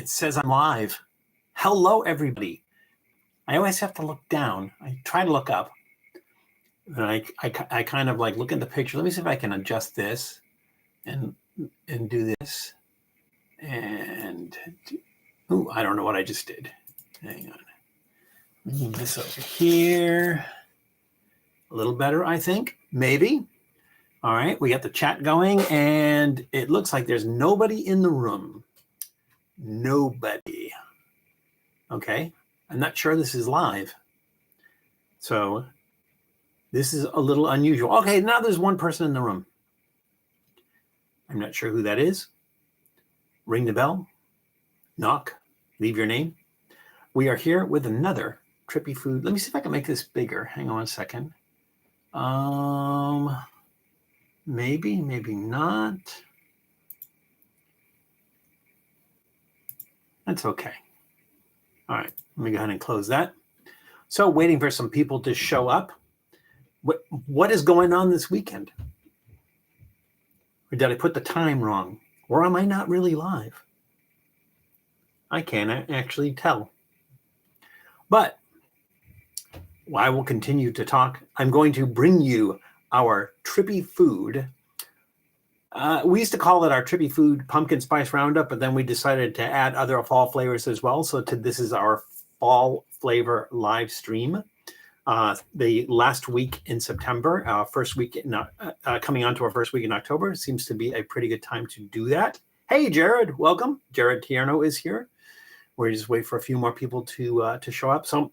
It says I'm live. Hello, everybody. I always have to look down. I try to look up. And I kind of like look at the picture. Let me see if I can adjust this and do this. And I don't know what I just did. Hang on. Move this over here. A little better, I think. Maybe. All right. We got the chat going, and it looks like there's nobody in the room. Nobody. Okay. I'm not sure this is live. So this is a little unusual. Okay, now there's one person in the room. I'm not sure who that is. Ring the bell. Knock. Leave your name. We are here with another Trippy food. Let me see if I can make this bigger. Hang on a second. Maybe, maybe not. That's okay. All right, let me go ahead and close that. So waiting for some people to show up. What is going on this weekend? Or did I put the time wrong? Or am I not really live? I can't actually tell. But I will continue to talk. I'm going to bring you our Trippy food. We used to call it our Trippy Food Pumpkin Spice Roundup, but then we decided to add other fall flavors as well. So this is our fall flavor live stream. The last week in September, first week coming on to our first week in October, seems to be a pretty good time to do that. Hey, Jared, welcome. Jared Tierno is here. We're just waiting for a few more people to show up. So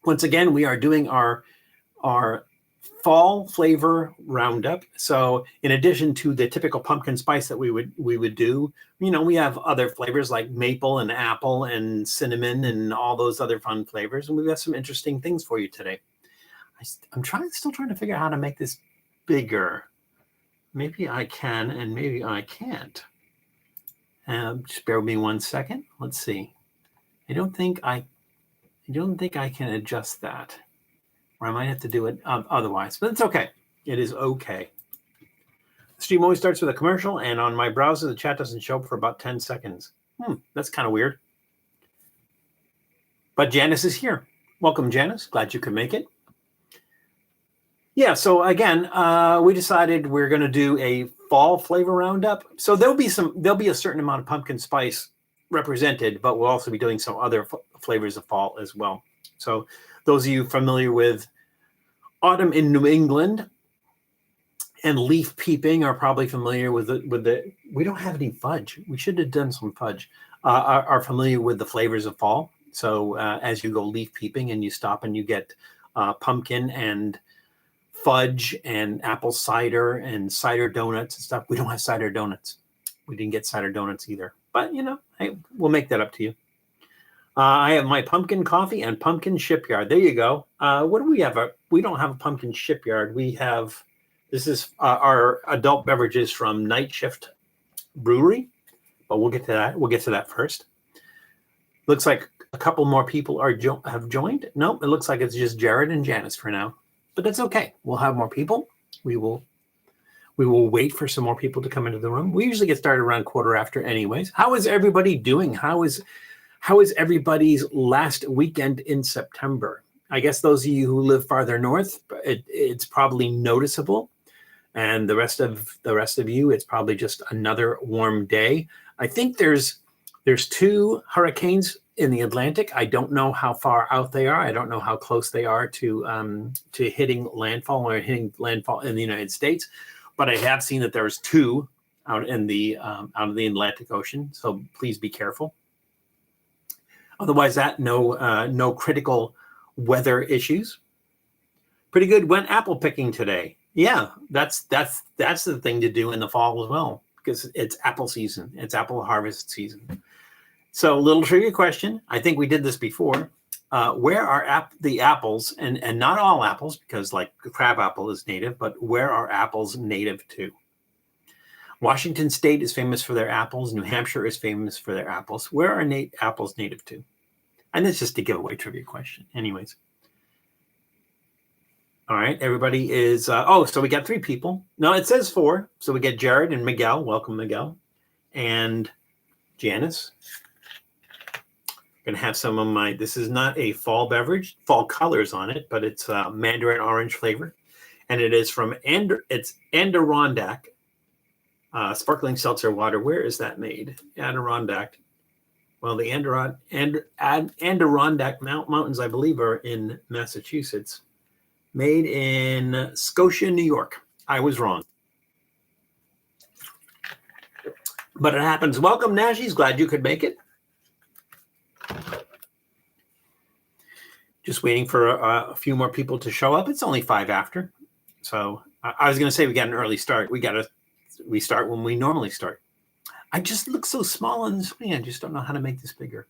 once again, we are doing our fall flavor roundup. So in addition to the typical pumpkin spice that we would do, we have other flavors like maple and apple and cinnamon and all those other fun flavors. And we've got some interesting things for you today. I'm still trying to figure out how to make this bigger. Maybe I can and maybe I can't. Just bear with me 1 second. Let's see. I don't think I can adjust that. Or I might have to do it otherwise, but it's okay. It is okay. The stream always starts with a commercial, and on my browser, the chat doesn't show up for about 10 seconds. That's kind of weird. But Janice is here. Welcome, Janice. Glad you could make it. Yeah, so again, we decided we're going to do a fall flavor roundup. So there'll be a certain amount of pumpkin spice represented, but we'll also be doing some other flavors of fall as well. So those of you familiar with autumn in New England and leaf peeping are probably familiar with the. We don't have any fudge. We should have done some fudge. Are familiar with the flavors of fall. So as you go leaf peeping and you stop and you get pumpkin and fudge and apple cider and cider donuts and stuff. We don't have cider donuts. We didn't get cider donuts either. But hey, we'll make that up to you. I have my pumpkin coffee and pumpkin shipyard. There you go. What do we have? We don't have a pumpkin shipyard. This is our adult beverages from Night Shift Brewery, but we'll get to that. We'll get to that first. Looks like a couple more people have joined. Nope, it looks like it's just Jared and Janice for now, but that's okay. We'll have more people. We will wait for some more people to come into the room. We usually get started around 1:15 anyways. How is everybody doing? How is everybody's last weekend in September? I guess those of you who live farther north, it's probably noticeable. And the rest of you, it's probably just another warm day. I think there's 2 hurricanes in the Atlantic. I don't know how far out they are. I don't know how close they are to hitting landfall in the United States. But I have seen that there's 2 out of the Atlantic Ocean. So please be careful. Otherwise, no critical weather issues. Pretty good. Went apple picking today. Yeah, that's the thing to do in the fall as well, because it's apple season. It's apple harvest season. So, little trivia question. I think we did this before. Where are the apples, and not all apples, because like the crab apple is native, but where are apples native to? Washington State is famous for their apples. New Hampshire is famous for their apples. Where are apples native to? And it's just a giveaway trivia question. Anyways. All right. Everybody is... so we got 3 people. No, it says 4. So we get Jared and Miguel. Welcome, Miguel. And Janice. Going to have some of my, this is not a fall beverage, fall colors on it, but it's mandarin orange flavor. And it is from, it's Adirondack sparkling seltzer water. Where is that made? Adirondack. Well, the Adirondack Mountains, I believe, are in Massachusetts. Made in Scotia, New York. I was wrong. But it happens. Welcome, Nashies. Glad you could make it. Just waiting for a few more people to show up. It's only 5 after. So I was going to say we got an early start. We start when we normally start. I just look so small on the screen. I just don't know how to make this bigger.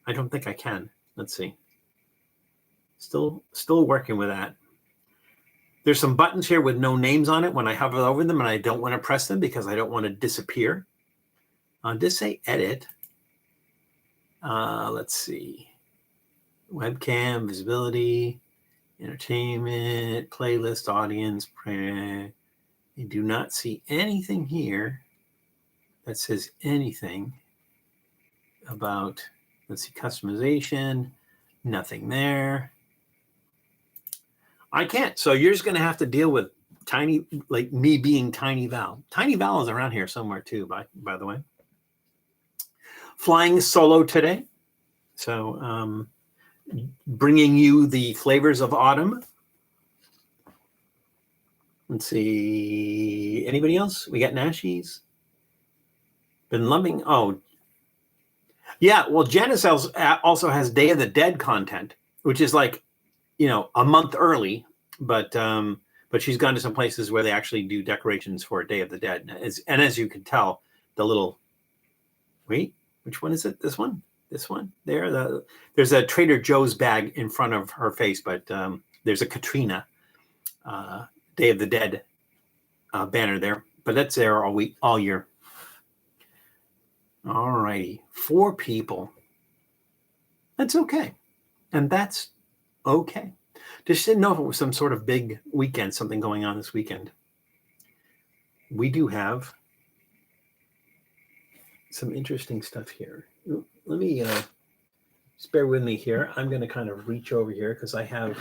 I don't think I can. Let's see. Still working with that. There's some buttons here with no names on it when I hover over them, and I don't want to press them because I don't want to disappear. Just say edit. Let's see. Webcam, visibility, entertainment, playlist, audience, print. You do not see anything here that says anything about, let's see, customization, nothing there. I can't. So you're just going to have to deal with tiny, like me being Tiny Val. Tiny Val is around here somewhere too, by the way. Flying solo today. So bringing you the flavors of autumn. Let's see. Anybody else? We got Nashies. Been loving. Oh, yeah. Well, Janice also has Day of the Dead content, which is like, a month early, but she's gone to some places where they actually do decorations for Day of the Dead. And as you can tell, the little, wait, which one is it? This one? This one? There's a Trader Joe's bag in front of her face, but there's a Katrina Day of the Dead banner there, but that's there all year. All righty, 4 people. That's okay. And that's okay. Just didn't know if it was some sort of big weekend, something going on this weekend. We do have some interesting stuff here. Let me just bear with me here. I'm going to kind of reach over here because I have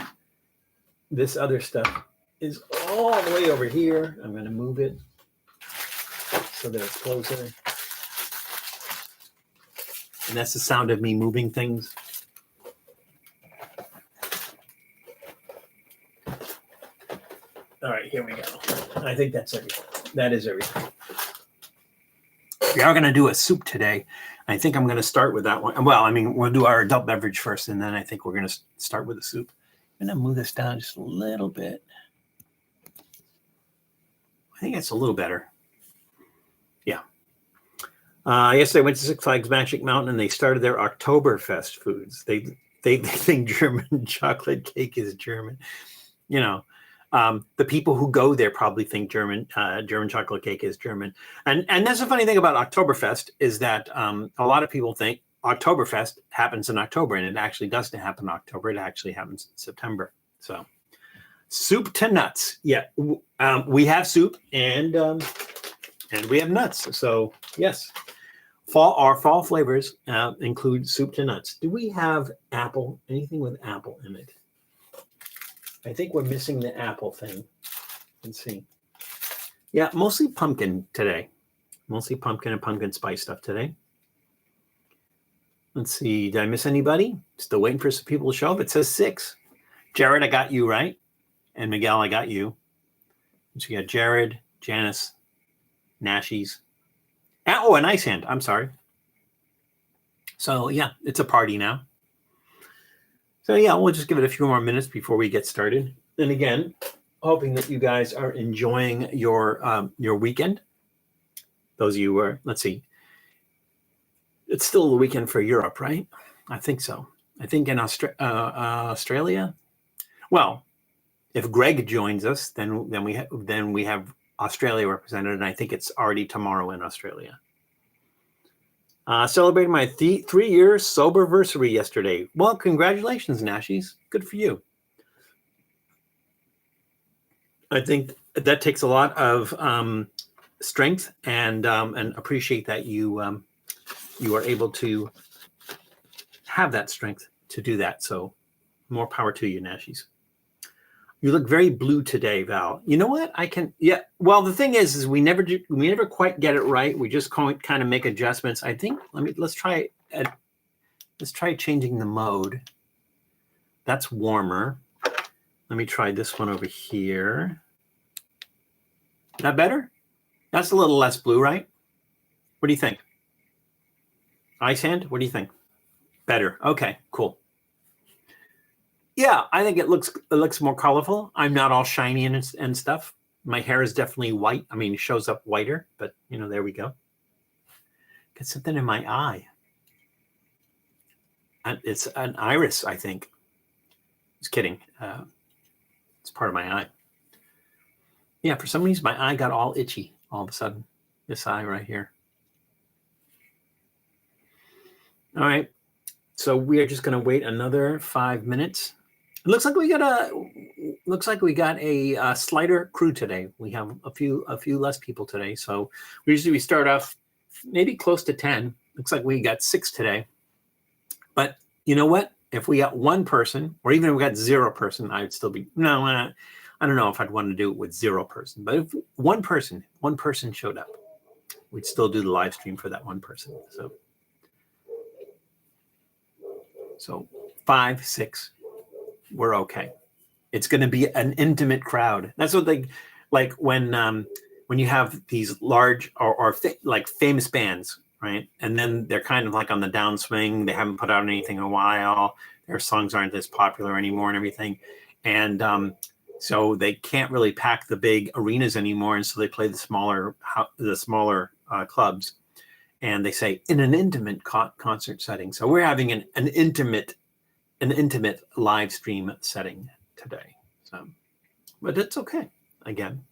this other stuff is all the way over here. I'm going to move it so that it's closer. And that's the sound of me moving things. All right, here we go. I think that's everything. That is everything. We are going to do a soup today. I think I'm going to start with that one. Well, I mean, we'll do our adult beverage first, and then I think we're going to start with the soup. I'm going to move this down just a little bit. I think it's a little better. Yeah. Yesterday I went to Six Flags Magic Mountain, and they started their Oktoberfest foods. They think German chocolate cake is German. The people who go there probably think German chocolate cake is German. And that's the funny thing about Oktoberfest is that a lot of people think Oktoberfest happens in October, and it actually doesn't happen in October. It actually happens in September. So soup to nuts. Yeah, we have soup and we have nuts. So yes, our fall flavors include soup to nuts. Do we have apple? Anything with apple in it? I think we're missing the apple thing. Let's see. Yeah, mostly pumpkin today. Mostly pumpkin and pumpkin spice stuff today. Let's see. Did I miss anybody? Still waiting for some people to show up. It says 6. Jared, I got you, right? And Miguel, I got you. So you got Jared, Janice, Nashies. Oh, an ice hand. I'm sorry. So, yeah, it's a party now. So yeah, we'll just give it a few more minutes before we get started. And again, hoping that you guys are enjoying your weekend. Those of you who are, let's see, it's still the weekend for Europe, right? I think so. I think in Australia. Well, if Greg joins us, then we have Australia represented, and I think it's already tomorrow in Australia. Celebrated my 3-year sober-versary yesterday. Well, congratulations, Nashies. Good for you. I think that takes a lot of strength and appreciate that you are able to have that strength to do that. So more power to you, Nashies. You look very blue today, Val. You know what? Yeah. Well, the thing is we never quite get it right. We just kind of make adjustments. I think, let's try changing the mode. That's warmer. Let me try this one over here. That better? That's a little less blue, right? What do you think? Ice hand, what do you think? Better. Okay, cool. Yeah, I think it looks more colorful. I'm not all shiny and stuff. My hair is definitely white. I mean, it shows up whiter, but there we go. Got something in my eye. It's an iris, I think. Just kidding. It's part of my eye. Yeah, for some reason, my eye got all itchy all of a sudden. This eye right here. All right. So we are just going to wait another 5 minutes. It looks like we got a slighter crew today. We have a few less people today. So we start off maybe close to 10. Looks like we got 6 today. But you know what? If we got one person, or even if we got 0 person, I would still be I don't know if I'd want to do it with 0 person. But if one person showed up, we'd still do the live stream for that one person. So 5, 6. We're okay. It's going to be an intimate crowd. That's what they like when you have these large or famous bands, right? And then they're kind of like on the downswing. They haven't put out anything in a while. Their songs aren't as popular anymore and everything. And so they can't really pack the big arenas anymore. And so they play the smaller clubs. And they say in an intimate concert setting. So we're having an intimate live stream setting today. So, but it's okay. Again,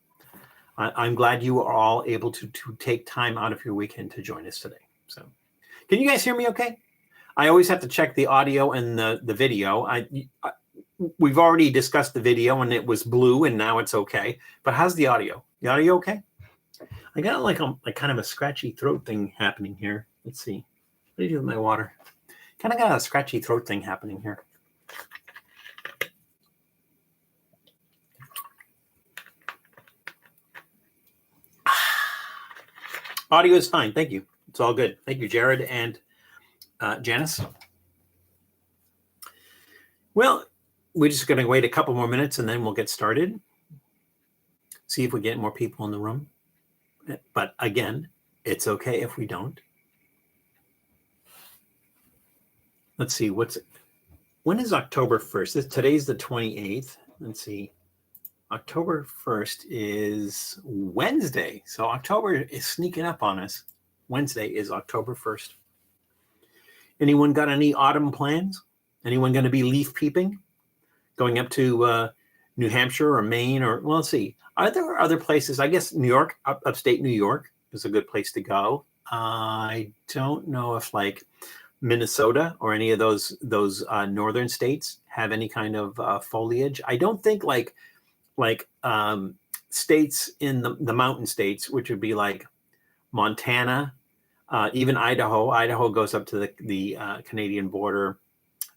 I'm glad you are all able to take time out of your weekend to join us today. So, can you guys hear me okay? I always have to check the audio and the video. We've already discussed the video and it was blue and now it's okay. But how's the audio? The audio okay? I got like kind of a scratchy throat thing happening here. Let's see. What do you do with my water? Kind of got a scratchy throat thing happening here. Audio is fine. Thank you. It's all good. Thank you, Jared and Janice. Well, we're just going to wait a couple more minutes and then we'll get started. See if we get more people in the room. But again, it's okay if we don't. Let's see, when is October 1st? Today's the 28th. Let's see. October 1st is Wednesday. So October is sneaking up on us. Wednesday is October 1st. Anyone got any autumn plans? Anyone going to be leaf peeping? Going up to New Hampshire or Maine well, let's see. Are there other places? I guess New York, upstate New York is a good place to go. I don't know if like Minnesota or any of those northern states have any kind of foliage. I don't think like states in the mountain states, which would be like Montana, even Idaho. Idaho goes up to the Canadian border.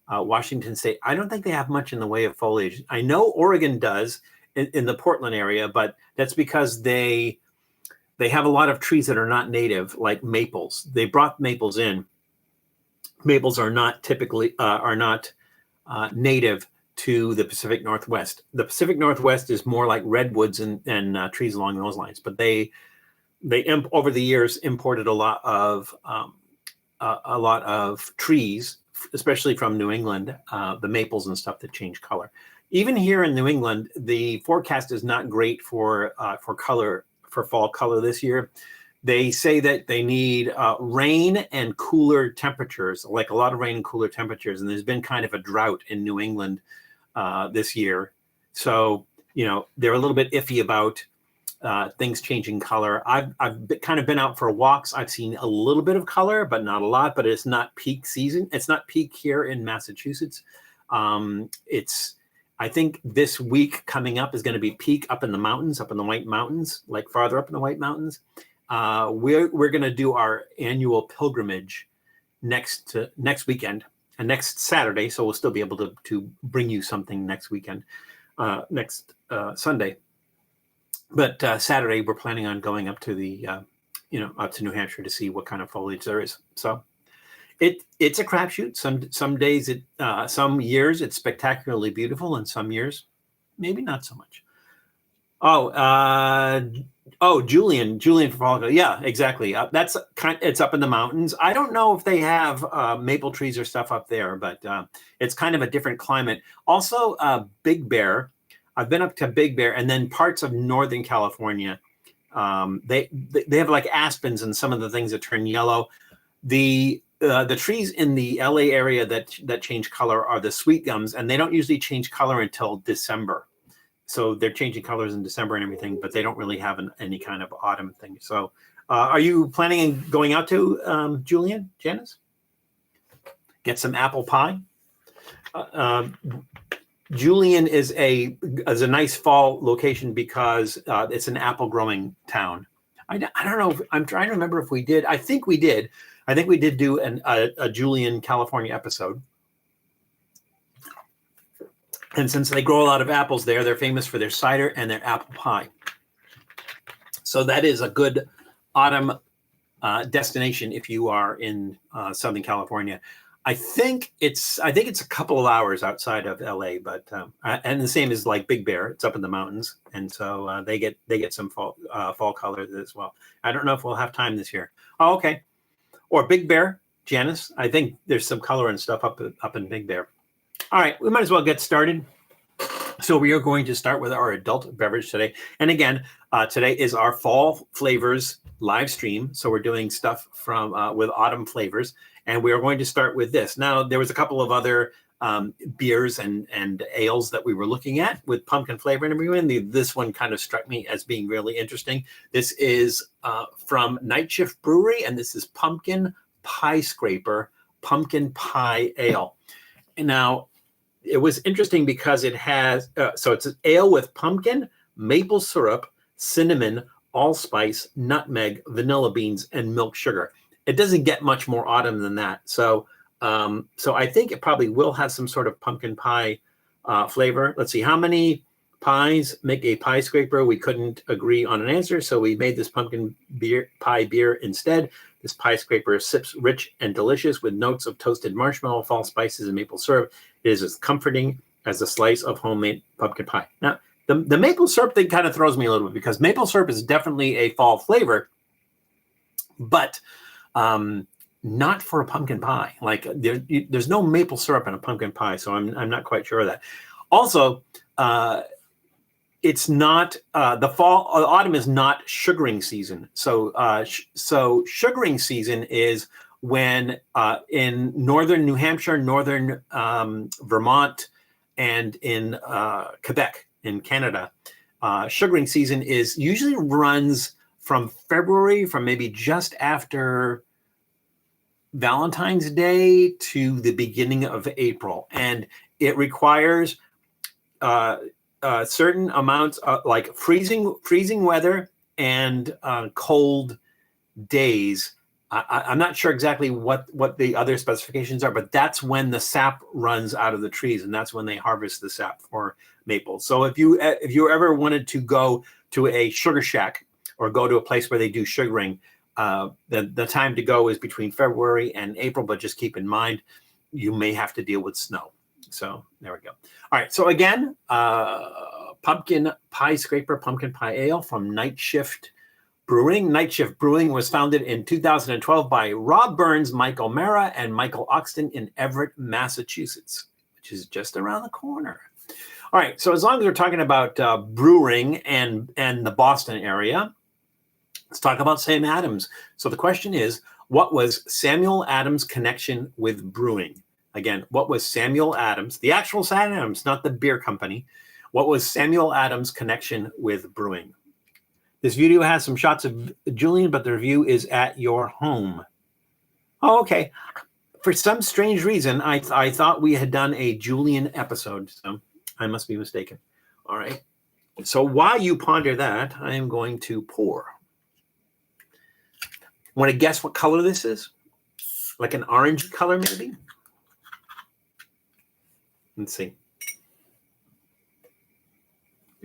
Washington State, I don't think they have much in the way of foliage. I know Oregon does in the Portland area, but that's because they have a lot of trees that are not native, like maples. They brought maples in. Maples are not typically native to the Pacific Northwest. The Pacific Northwest is more like redwoods and trees along those lines. But they over the years imported a lot of trees, especially from New England, the maples and stuff that change color. Even here in New England, the forecast is not great for fall color this year. They say that they need rain and cooler temperatures, like a lot of rain and cooler temperatures. And there's been kind of a drought in New England this year. So, they're a little bit iffy about things changing color. I've kind of been out for walks. I've seen a little bit of color, but not a lot, but it's not peak season. It's not peak here in Massachusetts. I think this week coming up is going to be peak up in the mountains, up in the White Mountains, like farther up in the White Mountains. We're going to do our annual pilgrimage next weekend. next Saturday, so we'll still be able to bring you something next weekend, next Sunday. But Saturday, we're planning on going up to the, up to New Hampshire to see what kind of foliage there is. So it's a crapshoot. Some days some years it's spectacularly beautiful, and some years maybe not so much. Julian for fall. Yeah, exactly. It's up in the mountains. I don't know if they have maple trees or stuff up there, but it's kind of a different climate. Also, Big Bear. I've been up to Big Bear, and then parts of Northern California. They have like aspens and some of the things that turn yellow. The trees in the LA area that change color are the sweet gums, and they don't usually change color until December. So they're changing colors in December and everything, but they don't really have any kind of autumn thing. So are you planning on going out to Julian, Janice? Get some apple pie? Julian is a nice fall location because it's an apple growing town. I don't know. I'm trying to remember if we did. I think we did. I think we did do a Julian, California episode. And since they grow a lot of apples there, they're famous for their cider and their apple pie. So that is a good autumn destination if you are in Southern California. I think it's a couple of hours outside of LA, but and the same as like Big Bear. It's up in the mountains, and so they get some fall colors as well. I don't know if we'll have time this year. Oh, okay. Or Big Bear, Janice. I think there's some color and stuff up in Big Bear. All right, we might as well get started. So we are going to start with our adult beverage today. And again, today is our fall flavors live stream. So we're doing stuff from with autumn flavors. And we are going to start with this. Now, there was a couple of other beers and ales that we were looking at with pumpkin flavor and everything. This one kind of struck me as being really interesting. This is from Night Shift Brewery, and this is Pumpkin Piescraper Pumpkin Pie Ale. And now, it was interesting because it has, so it's an ale with pumpkin, maple syrup, cinnamon, allspice, nutmeg, vanilla beans, and milk sugar. It doesn't get much more autumn than that. So I think it probably will have some sort of pumpkin pie flavor. Let's see, how many pies make a pie scraper? We couldn't agree on an answer, so we made this pumpkin pie beer instead. This pie scraper sips rich and delicious with notes of toasted marshmallow, fall spices, and maple syrup. It is as comforting as a slice of homemade pumpkin pie. Now, the maple syrup thing kind of throws me a little bit because maple syrup is definitely a fall flavor, but not for a pumpkin pie. Like there's no maple syrup in a pumpkin pie, so I'm not quite sure of that. Also, it's not autumn is not sugaring season. So sugaring season is when in northern New Hampshire, northern Vermont, and in Quebec in Canada, sugaring season usually runs from February, from maybe just after Valentine's Day to the beginning of April, and it requires certain amounts like freezing weather and cold days. I'm not sure exactly what the other specifications are, but that's when the sap runs out of the trees, and that's when they harvest the sap for maple. So if you ever wanted to go to a sugar shack or go to a place where they do sugaring, the time to go is between February and April, but just keep in mind you may have to deal with snow. So there we go. All right. So again, Pumpkin Piescraper Pumpkin Pie Ale from Night Shift Brewing. Night Shift Brewing was founded in 2012 by Rob Burns, Mike O'Mara, and Michael Oxton in Everett, Massachusetts, which is just around the corner. All right. So as long as we're talking about brewing and the Boston area, let's talk about Sam Adams. So the question is, what was Samuel Adams' connection with brewing? Again, what was Samuel Adams, the actual Sam Adams, not the beer company? What was Samuel Adams' connection with brewing? This video has some shots of Julian, but the review is at your home. Oh, okay. For some strange reason, I thought we had done a Julian episode, so I must be mistaken. All right. So while you ponder that, I am going to pour. Want to guess what color this is? Like an orange color, maybe? Let's see.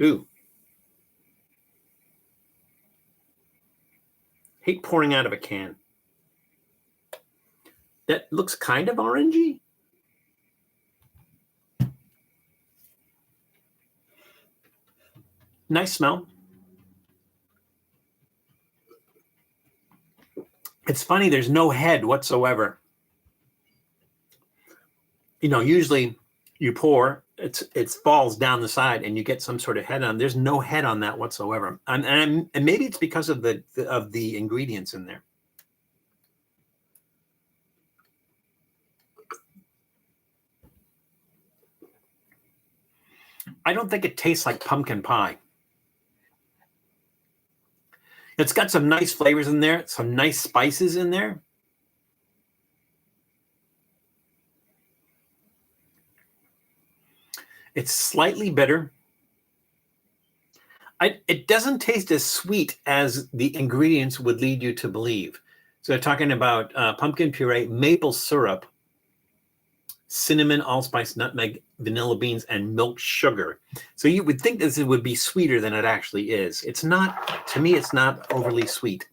Ooh. Hate pouring out of a can. That looks kind of orangey. Nice smell. It's funny, there's no head whatsoever. You know, usually you pour, it falls down the side and you get some sort of head on. There's no head on that whatsoever. And maybe it's because of the ingredients in there. I don't think it tastes like pumpkin pie. It's got some nice flavors in there, some nice spices in there. It's slightly bitter. It doesn't taste as sweet as the ingredients would lead you to believe. So they're talking about pumpkin puree, maple syrup, cinnamon, allspice, nutmeg, vanilla beans, and milk sugar. So you would think this would be sweeter than it actually is. It's not, to me, it's not overly sweet.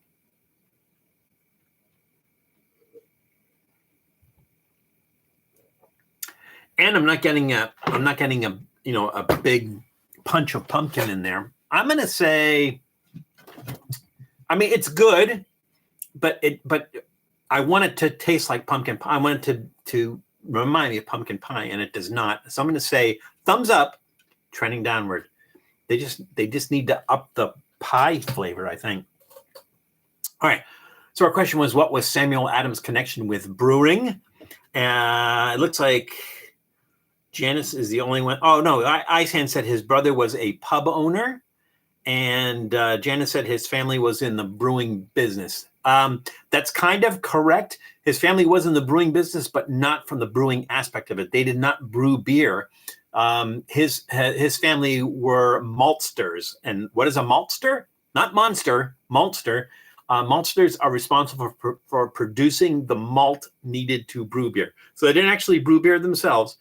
And I'm not getting a you know, a big punch of pumpkin in there. I'm gonna say, I mean, it's good, but I want it to taste like pumpkin pie. I want it to remind me of pumpkin pie, and it does not. So I'm going to say thumbs up, trending downward. They just need to up the pie flavor, I think. All right. So our question was, what was Samuel Adams' connection with brewing? It looks like Janice is the only one. Oh no, Icehan said his brother was a pub owner, and Janice said his family was in the brewing business. That's kind of correct. His family was in the brewing business, but not from the brewing aspect of it. They did not brew beer. His family were maltsters. And what is a maltster? Not monster, maltster. Maltsters are responsible for producing the malt needed to brew beer. So they didn't actually brew beer themselves.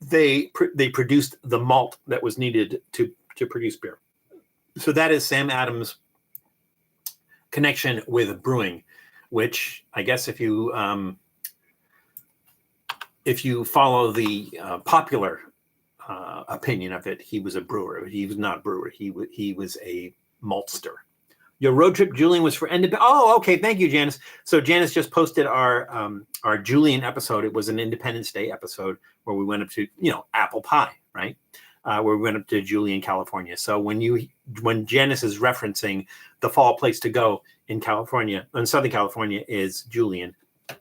They produced the malt that was needed to produce beer. So that is Sam Adams' connection with brewing, which I guess if you follow the popular opinion of it, he was a brewer. He was not a brewer. He was a maltster. Your road trip, Julian, was for independent. Oh, okay. Thank you, Janice. So Janice just posted our Julian episode. It was an Independence Day episode where we went up to, apple pie, right? Where we went up to Julian, California. So when Janice is referencing the fall place to go in California, in Southern California, is Julian,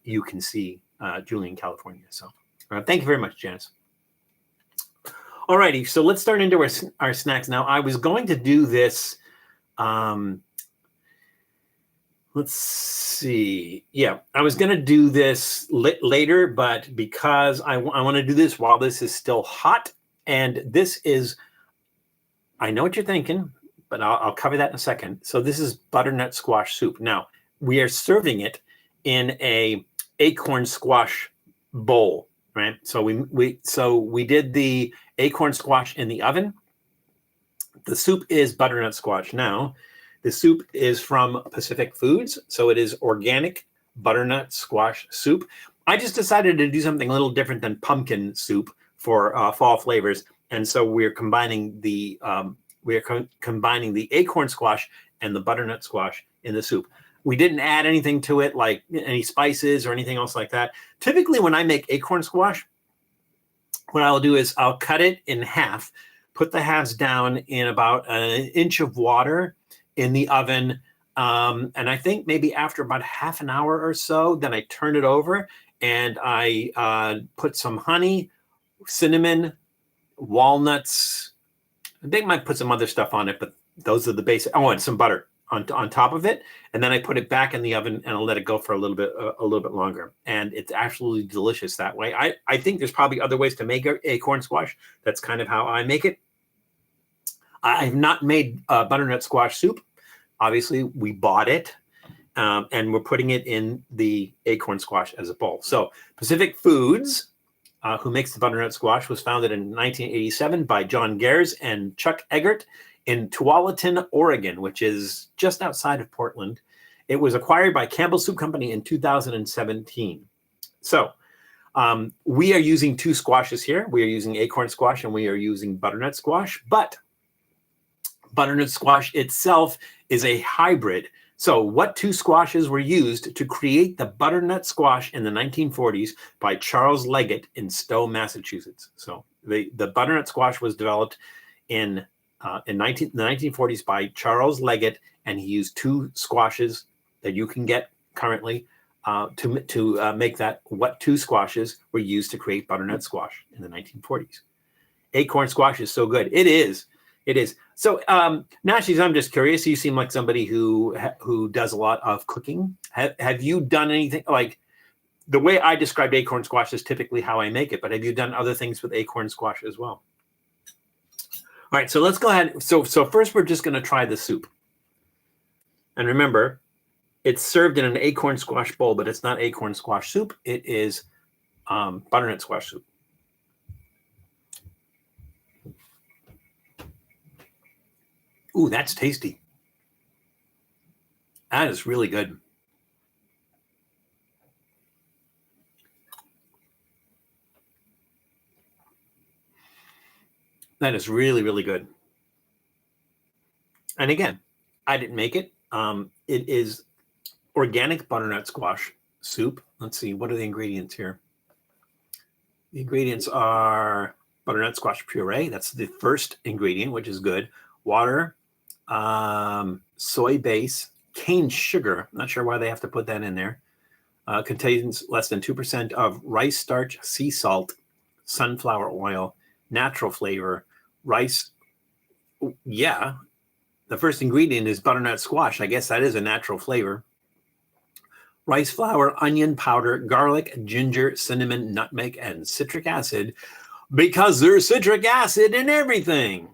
you can see Julian, California. So thank you very much, Janice. All righty. So let's start into our snacks now. I was going to do this. Let's see. Yeah, I was going to do this later, but because I want to do this while this is still hot. And this is, I know what you're thinking, but I'll cover that in a second. So this is butternut squash soup. Now, we are serving it in a acorn squash bowl, right? So we did the acorn squash in the oven. The soup is butternut squash. Now, the soup is from Pacific Foods, so it is organic butternut squash soup. I just decided to do something a little different than pumpkin soup for fall flavors, and so we're combining the acorn squash and the butternut squash in the soup. We didn't add anything to it, like any spices or anything else like that. Typically, when I make acorn squash, what I'll do is I'll cut it in half, put the halves down in about an inch of water in the oven, and I think maybe after about half an hour or so, then I turn it over and I put some honey, cinnamon, walnuts. They might put some other stuff on it, but those are the basic. Oh, and some butter on top of it, and then I put it back in the oven and I'll let it go for a little bit longer. And it's absolutely delicious that way. I think there's probably other ways to make acorn squash. That's kind of how I make it. I have not made butternut squash soup. Obviously, we bought it, and we're putting it in the acorn squash as a bowl. So Pacific Foods who makes the butternut squash, was founded in 1987 by John Gares and Chuck Eggert in Tualatin, Oregon, which is just outside of Portland. It was acquired by Campbell Soup Company in 2017. So we are using two squashes here. We are using acorn squash and we are using butternut squash, but butternut squash itself is a hybrid. So what two squashes were used to create the butternut squash in the 1940s by Charles Leggett in Stowe, Massachusetts? So the butternut squash was developed in the 1940s by Charles Leggett, and he used two squashes that you can get currently to make that. What two squashes were used to create butternut squash in the 1940s? Acorn squash is so good. It is. It is. So, Nashies, I'm just curious. You seem like somebody who does a lot of cooking. Have you done anything like the way I described acorn squash is typically how I make it, but have you done other things with acorn squash as well? All right, so let's go ahead. So first we're just going to try the soup. And remember, it's served in an acorn squash bowl, but it's not acorn squash soup. It is butternut squash soup. Ooh, that's tasty. That is really good. That is really, really good. And again, I didn't make it. It is organic butternut squash soup. Let's see, what are the ingredients here? The ingredients are butternut squash puree. That's the first ingredient, which is good. Water, soy base, cane sugar. I'm not sure why they have to put that in there. Contains less than 2% of rice starch, sea salt, sunflower oil, natural flavor, rice. Yeah, the first ingredient is butternut squash. I guess that is a natural flavor. Rice flour, onion powder, garlic, ginger, cinnamon, nutmeg, and citric acid, because there's citric acid in everything.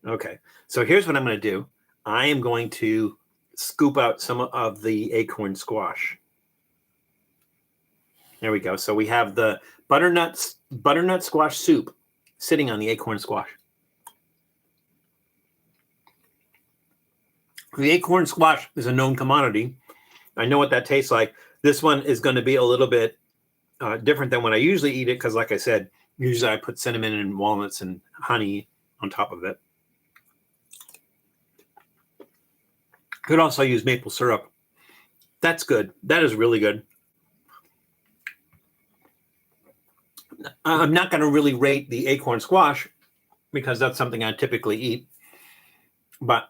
Okay, so here's what I'm going to do. I am going to scoop out some of the acorn squash. There we go. So we have the butternut squash soup sitting on the acorn squash. The acorn squash is a known commodity. I know what that tastes like. This one is going to be a little bit different than when I usually eat it because, like I said, usually I put cinnamon and walnuts and honey on top of it. Could also use maple syrup. That's good. That is really good. I'm not going to really rate the acorn squash because that's something I typically eat. But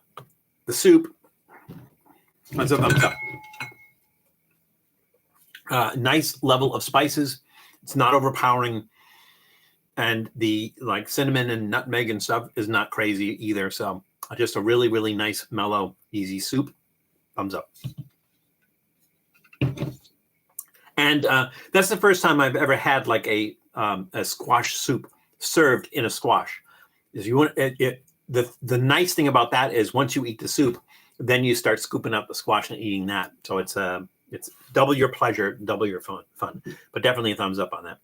the soup, that's a thumbs up. Nice level of spices. It's not overpowering. And the cinnamon and nutmeg and stuff is not crazy either. So just a really, really nice, mellow, easy soup. Thumbs up. And that's the first time I've ever had like a squash soup served in a squash. Is you want the nice thing about that is once you eat the soup, then you start scooping up the squash and eating that. So it's double your pleasure, double your fun. But definitely a thumbs up on that.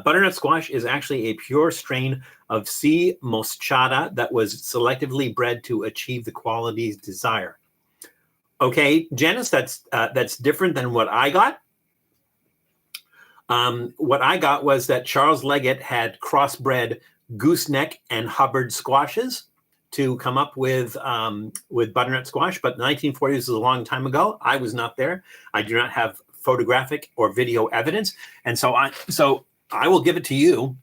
Butternut squash is actually a pure strain of C. moschata that was selectively bred to achieve the qualities desired. Okay, Janice, that's different than what I got. What I got was that Charles Leggett had crossbred gooseneck and Hubbard squashes to come up with butternut squash, but the 1940s is a long time ago. I was not there. I do not have photographic or video evidence, and so I will give it to you.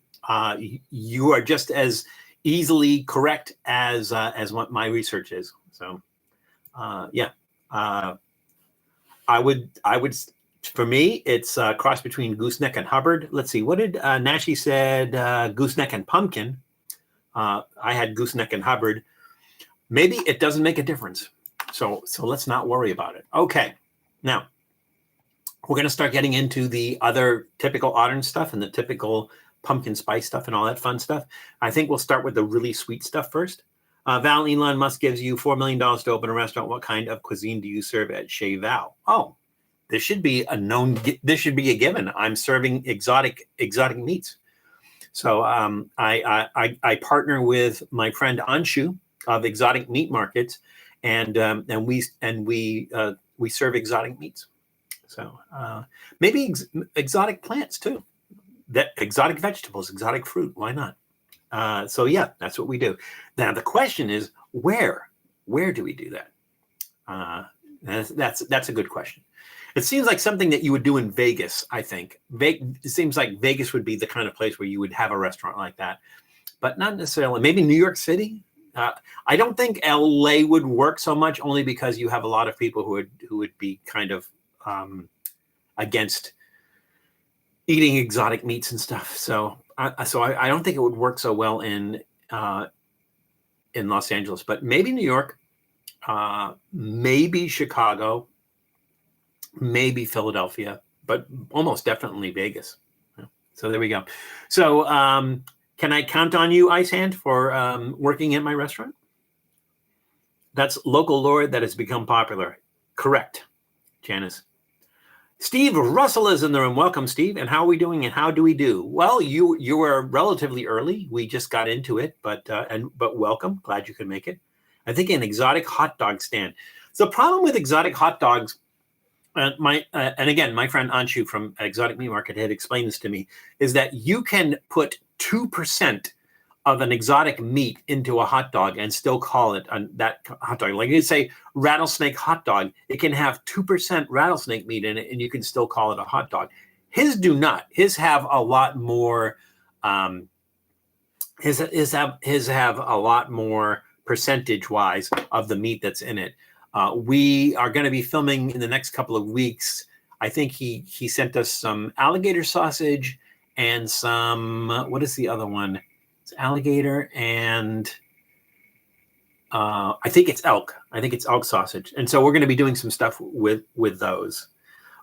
You are just as easily correct as what my research is. So, yeah, I would. For me, it's a cross between gooseneck and Hubbard. Let's see. What did Nashi said? Gooseneck and pumpkin. I had gooseneck and Hubbard. Maybe it doesn't make a difference. So let's not worry about it. Okay. Now, we're going to start getting into the other typical orange stuff and the typical pumpkin spice stuff and all that fun stuff. I think we'll start with the really sweet stuff first. Val Elon Musk gives you $4 million to open a restaurant. What kind of cuisine do you serve at Chez Val? Oh, this should be a known. This should be a given. I'm serving exotic meats. So I partner with my friend Anshu of Exotic Meat Markets, and we serve exotic meats. So maybe exotic plants too, that exotic vegetables, exotic fruit. Why not? So yeah, that's what we do. Now the question is, where do we do that? That's a good question. It seems like something that you would do in Vegas, I think. It seems like Vegas would be the kind of place where you would have a restaurant like that, but not necessarily. Maybe New York City. I don't think LA would work so much, only because you have a lot of people who would be kind of against eating exotic meats and stuff. So I don't think it would work so well in Los Angeles, but maybe New York, maybe Chicago, maybe Philadelphia, but almost definitely Vegas. So there we go. So can I count on you, Ice Hand, for working at my restaurant? That's local lore that has become popular. Correct, Janice. Steve Russell is in the room. Welcome, Steve. And how are we doing? And how do we do? Well, you were relatively early. We just got into it, but welcome. Glad you could make it. I think an exotic hot dog stand. So the problem with exotic hot dogs, and again, my friend Anshu from Exotic Meat Market had explained this to me, is that you can put 2% of an exotic meat into a hot dog and still call it that hot dog. Like you say rattlesnake hot dog, it can have 2% rattlesnake meat in it and you can still call it a hot dog. His do not. His have a lot more his have a lot more percentage wise of the meat that's in it. We are going to be filming in the next couple of weeks. I think he sent us some alligator sausage and some, what is the other one? It's alligator and I think it's elk. I think it's elk sausage. And so we're going to be doing some stuff with those.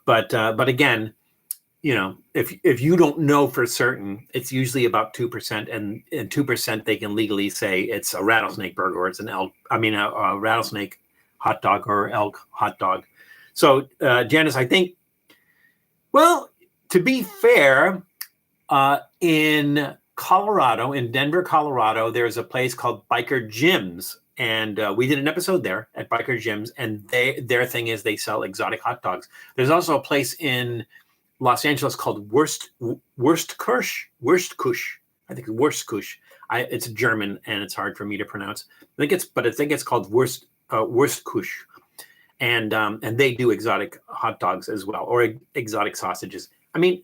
But again, you know, if you don't know for certain, it's usually about 2%, and 2% they can legally say it's a rattlesnake burger or it's an elk. I mean, a rattlesnake hot dog or elk hot dog. So Janice, I think, well, to be fair, in Colorado, in Denver, Colorado, there's a place called Biker Gyms. And we did an episode there at Biker Gyms, and their thing is they sell exotic hot dogs. There's also a place in Los Angeles called Wurstkusch. I think Wurstkusch. It's German and it's hard for me to pronounce. I think it's called Wurstkusch, and they do exotic hot dogs as well, or exotic sausages. I mean,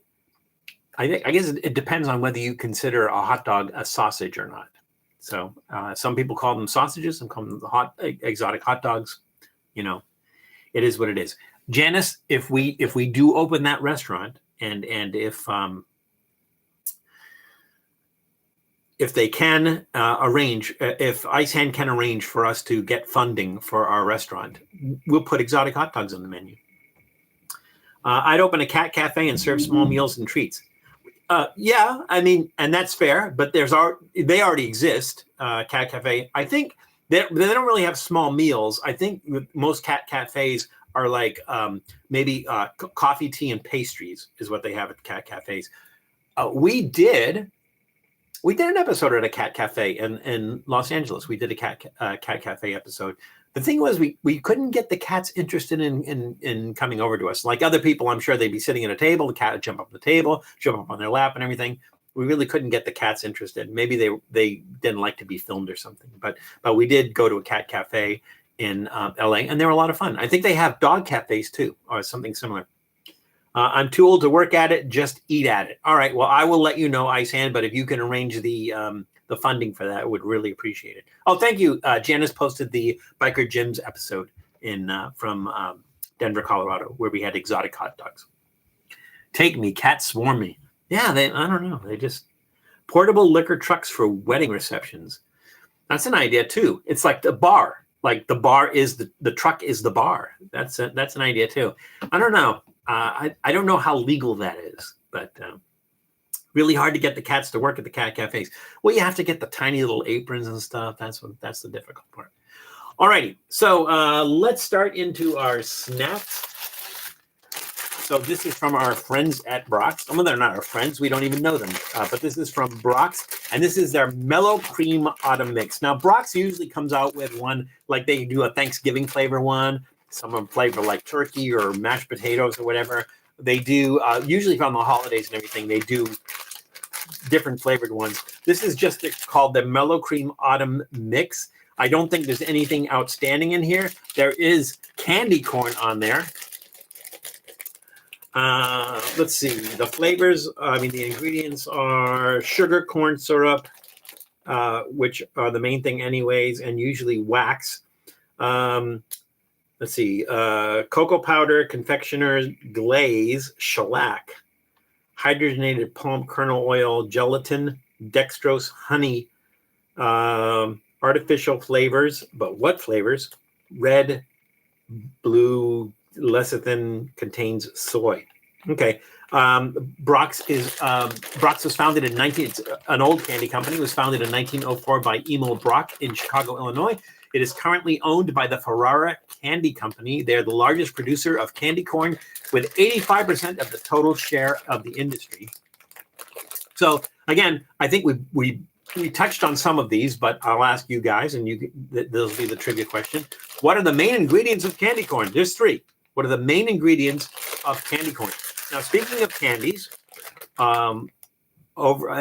I guess it depends on whether you consider a hot dog a sausage or not. So some people call them sausages, some call them exotic hot dogs. You know, it is what it is. Janice, if we do open that restaurant, and if they can arrange, if Ice Hand can arrange for us to get funding for our restaurant, we'll put exotic hot dogs on the menu. I'd open a cat cafe and serve small meals and treats. Yeah, I mean, and that's fair, but they already exist. Cat cafe. I think they don't really have small meals. I think most cat cafes are like maybe coffee, tea, and pastries is what they have at cat cafes. We did an episode at a cat cafe in Los Angeles. We did a cat cafe episode. The thing was, we couldn't get the cats interested in coming over to us. Like other people, I'm sure they'd be sitting at a table, the cat would jump up on the table, jump up on their lap and everything. We really couldn't get the cats interested. Maybe they didn't like to be filmed or something. But we did go to a cat cafe in LA, and they were a lot of fun. I think they have dog cafes too, or something similar. I'm too old to work at it, just eat at it. All right, well, I will let you know, Ice Hand, but if you can arrange the funding for that, I would really appreciate it. Oh, thank you. Janice posted the Biker Gyms episode from Denver, Colorado, where we had exotic hot dogs. Take me, cats swarm me. Yeah, I don't know. They just portable liquor trucks for wedding receptions. That's an idea too. It's like the bar. Like the bar is the truck is the bar. That's an idea too. I don't know. I don't know how legal that is, but really hard to get the cats to work at the cat cafes. Well, you have to get the tiny little aprons and stuff. That's the difficult part. All righty. So let's start into our snacks. So this is from our friends at Brach's. Well, they're not our friends. We don't even know them. But this is from Brach's, and this is their Mellowcreme Autumn Mix. Now, Brach's usually comes out with one, like they do a Thanksgiving flavor one. Some of them flavor like turkey or mashed potatoes or whatever. They do, usually from the holidays and everything, they do different flavored ones. This is just called the Mellowcreme Autumn Mix. I don't think there's anything outstanding in here. There is candy corn on there. Let's see. The flavors, the ingredients are sugar, corn syrup, which are the main thing anyways, and usually wax. Let's see. Cocoa powder, confectioner's glaze, shellac, hydrogenated palm kernel oil, gelatin, dextrose, honey, artificial flavors. But what flavors? Red, blue, lecithin, contains soy. Okay. Brach's was founded in it's an old candy company. It was founded in 1904 by Emil Brach in Chicago, Illinois. It is currently owned by the Ferrara Candy Company. They're the largest producer of candy corn with 85% of the total share of the industry. So again, I think we touched on some of these, but I'll ask you guys, and this will be the trivia question. What are the main ingredients of candy corn? There's 3. What are the main ingredients of candy corn? Now, speaking of candies,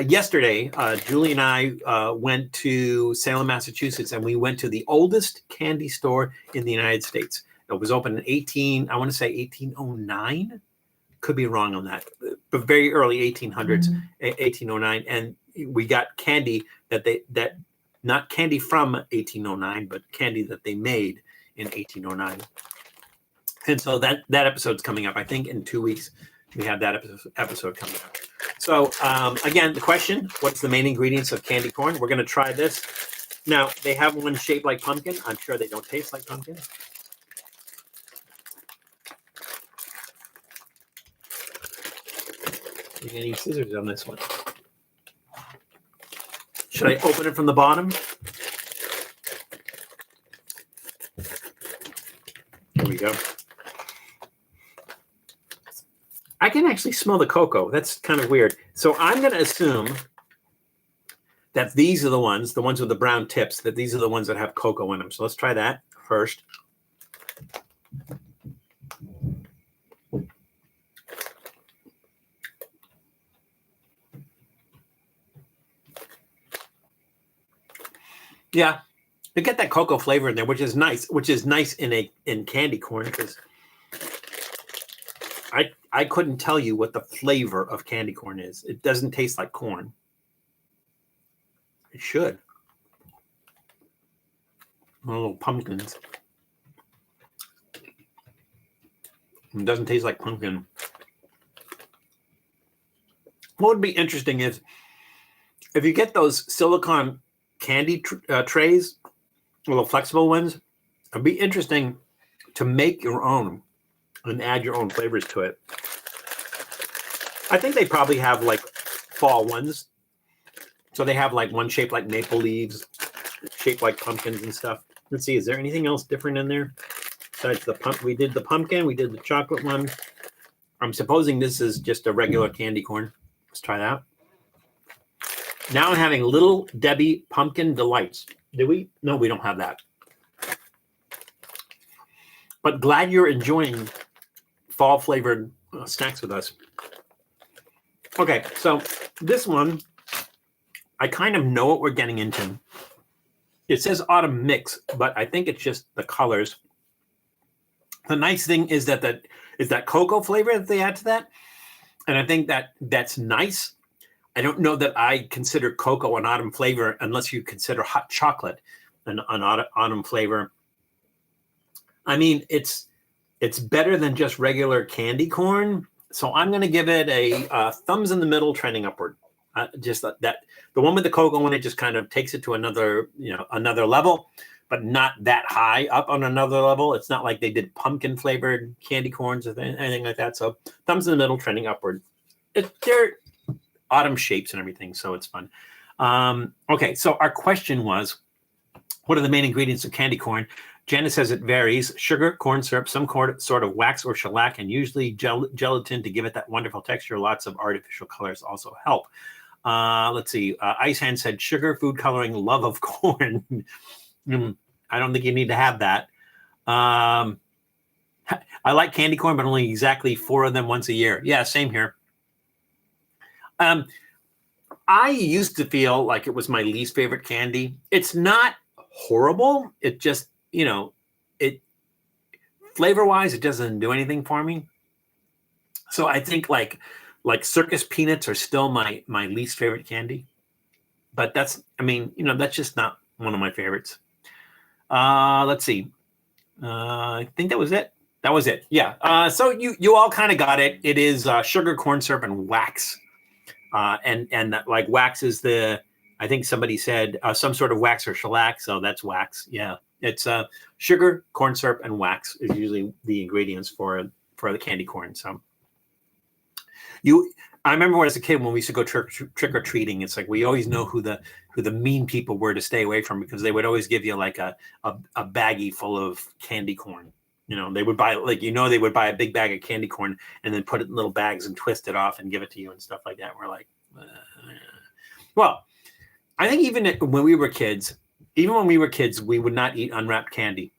yesterday, Julie and I went to Salem, Massachusetts, and we went to the oldest candy store in the United States. It was open in I want to say 1809. Could be wrong on that, but very early 1800s, 1809. And we got candy that not candy from 1809, but candy that they made in 1809. And so that episode's coming up. I think in 2 weeks we have that episode coming up. So again, the question: what's the main ingredients of candy corn? We're going to try this. Now they have one shaped like pumpkin. I'm sure they don't taste like pumpkin. You get any scissors on this one? Should I open it from the bottom? There we go. I can actually smell the cocoa. That's kind of weird. So I'm going to assume that these are the ones with the brown tips, that these are the ones that have cocoa in them. So let's try that first. Yeah, you get that cocoa flavor in there, which is nice. In candy corn, because I couldn't tell you what the flavor of candy corn is. It doesn't taste like corn. It should. Little pumpkins. It doesn't taste like pumpkin. What would be interesting is if you get those silicone candy trays, little flexible ones, it'd be interesting to make your own and add your own flavors to it. I think they probably have like fall ones. So they have like one shaped like maple leaves, shaped like pumpkins and stuff. Let's see, is there anything else different in there? Besides the pump, we did the pumpkin, we did the chocolate one. I'm supposing this is just a regular candy corn. Let's try that. Now I'm having Little Debbie Pumpkin Delights. Do we? No, we don't have that. But glad you're enjoying fall flavored snacks with us. Okay, so this one, I kind of know what we're getting into. It says autumn mix, but I think it's just the colors. The nice thing is that cocoa flavor that they add to that. And I think that's nice. I don't know that I consider cocoa an autumn flavor unless you consider hot chocolate an autumn flavor. I mean, it's better than just regular candy corn. So I'm going to give it a thumbs in the middle, trending upward. Just that the one with the cocoa one, it just kind of takes it to another level, but not that high up on another level. It's not like they did pumpkin flavored candy corns or anything like that. So thumbs in the middle, trending upward. They're autumn shapes and everything, so it's fun. Okay, so our question was, what are the main ingredients of candy corn? Janice says it varies. Sugar, corn syrup, some sort of wax or shellac, and usually gelatin to give it that wonderful texture. Lots of artificial colors also help. Let's see. Ice Hand said sugar, food coloring, love of corn. I don't think you need to have that. I like candy corn, but only exactly 4 of them once a year. Yeah, same here. I used to feel like it was my least favorite candy. It's not horrible. It just, it flavor-wise, it doesn't do anything for me. So I think like circus peanuts are still my least favorite candy. But that's just not one of my favorites. Let's see. I think that was it. That was it. Yeah. So you all kind of got it. It is sugar, corn syrup, and wax. And like wax is I think somebody said some sort of wax or shellac. So that's wax. Yeah. It's sugar, corn syrup, and wax is usually the ingredients for the candy corn. So I remember as a kid when we used to go trick or treating, it's like we always know who the mean people were to stay away from, because they would always give you like a baggie full of candy corn. They would buy they would buy a big bag of candy corn and then put it in little bags and twist it off and give it to you and stuff like that. We're like, well, I think even when we were kids, we would not eat unwrapped candy.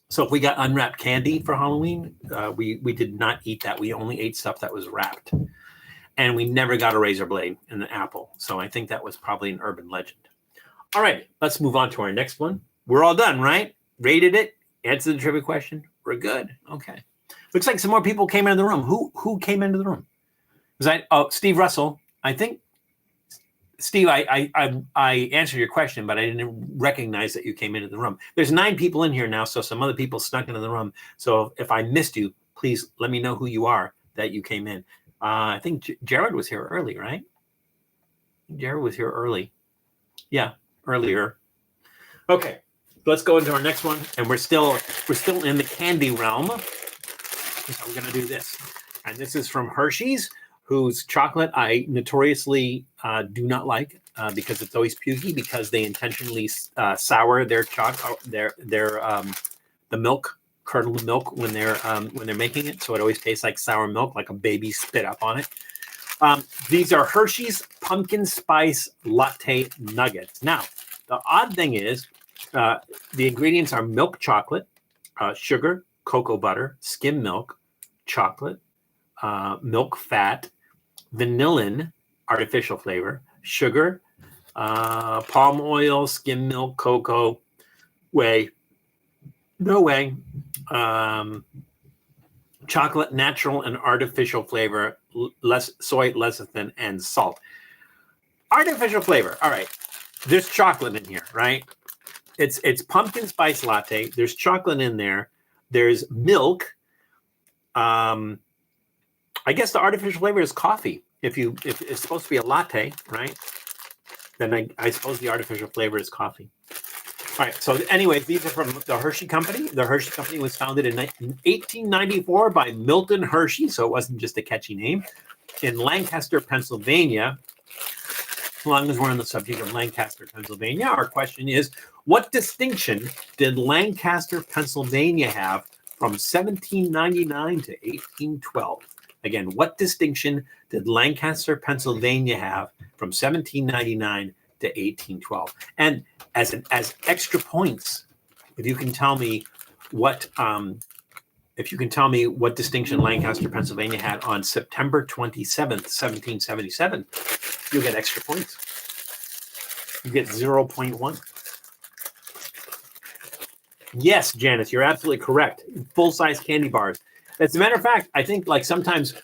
So if we got unwrapped candy for Halloween, we did not eat that. We only ate stuff that was wrapped. And we never got a razor blade and an apple. So I think that was probably an urban legend. All right, let's move on to our next one. We're all done, right? Rated it. Answer the trivia question. We're good. Okay. Looks like some more people came into the room. Who came into the room? Steve Russell. I think, Steve, I answered your question, but I didn't recognize that you came into the room. There's 9 people in here now, so some other people snuck into the room. So if I missed you, please let me know who you are that you came in. I think Jared was here early, right? Jared was here early. Yeah, earlier. Okay. Let's go into our next one, and we're still in the candy realm. So we're going to do this, and this is from Hershey's, whose chocolate I notoriously do not like because it's always pukey, because they intentionally sour their the milk, curdled milk when they're making it, so it always tastes like sour milk, like a baby spit up on it. These are Hershey's pumpkin spice latte nuggets. Now, the odd thing is, the ingredients are milk chocolate, sugar, cocoa butter, skim milk, chocolate, milk fat, vanillin, artificial flavor, sugar, palm oil, skim milk, cocoa, whey, no whey, chocolate, natural and artificial flavor, less soy, lecithin, and salt. Artificial flavor. All right. There's chocolate in here, right? It's pumpkin spice latte. There's chocolate in there. There's milk. I guess the artificial flavor is coffee. If it's supposed to be a latte, right? Then I suppose the artificial flavor is coffee. All right. So anyway, these are from the Hershey Company. The Hershey Company was founded in 1894 by Milton Hershey, so it wasn't just a catchy name, in Lancaster, Pennsylvania. As long as we're on the subject of Lancaster, Pennsylvania, our question is, what distinction did Lancaster, Pennsylvania have from 1799 to 1812? Again, what distinction did Lancaster, Pennsylvania have from 1799 to 1812? And as extra points, if you can tell me what distinction Lancaster, Pennsylvania had on September 27th, 1777, you'll get extra points. You get 0.1. Yes, Janice, you're absolutely correct. Full-size candy bars. As a matter of fact, I think like sometimes,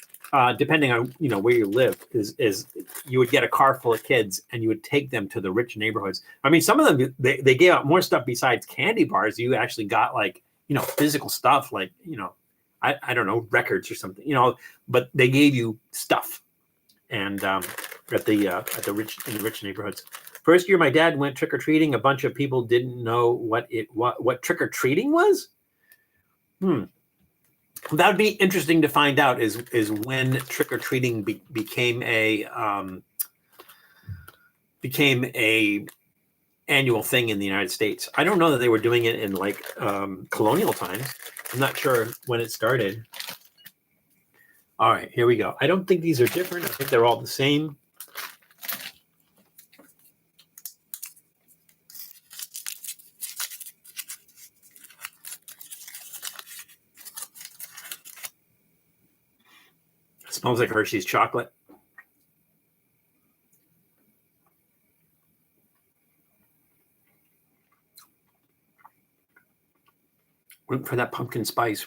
depending on where you live, is you would get a car full of kids and you would take them to the rich neighborhoods. I mean, some of them they gave out more stuff besides candy bars. You actually got like physical stuff, like I don't know, records or something. But they gave you stuff, and at the rich neighborhoods. First year my dad went trick-or-treating, a bunch of people didn't know what trick-or-treating was. That would be interesting to find out is when trick-or-treating became a annual thing in the United States. I don't know that they were doing it in like colonial times. I'm not sure when it started. All right, here we go. I don't think these are different. I think they're all the same. It smells like Hershey's chocolate. Went for that pumpkin spice.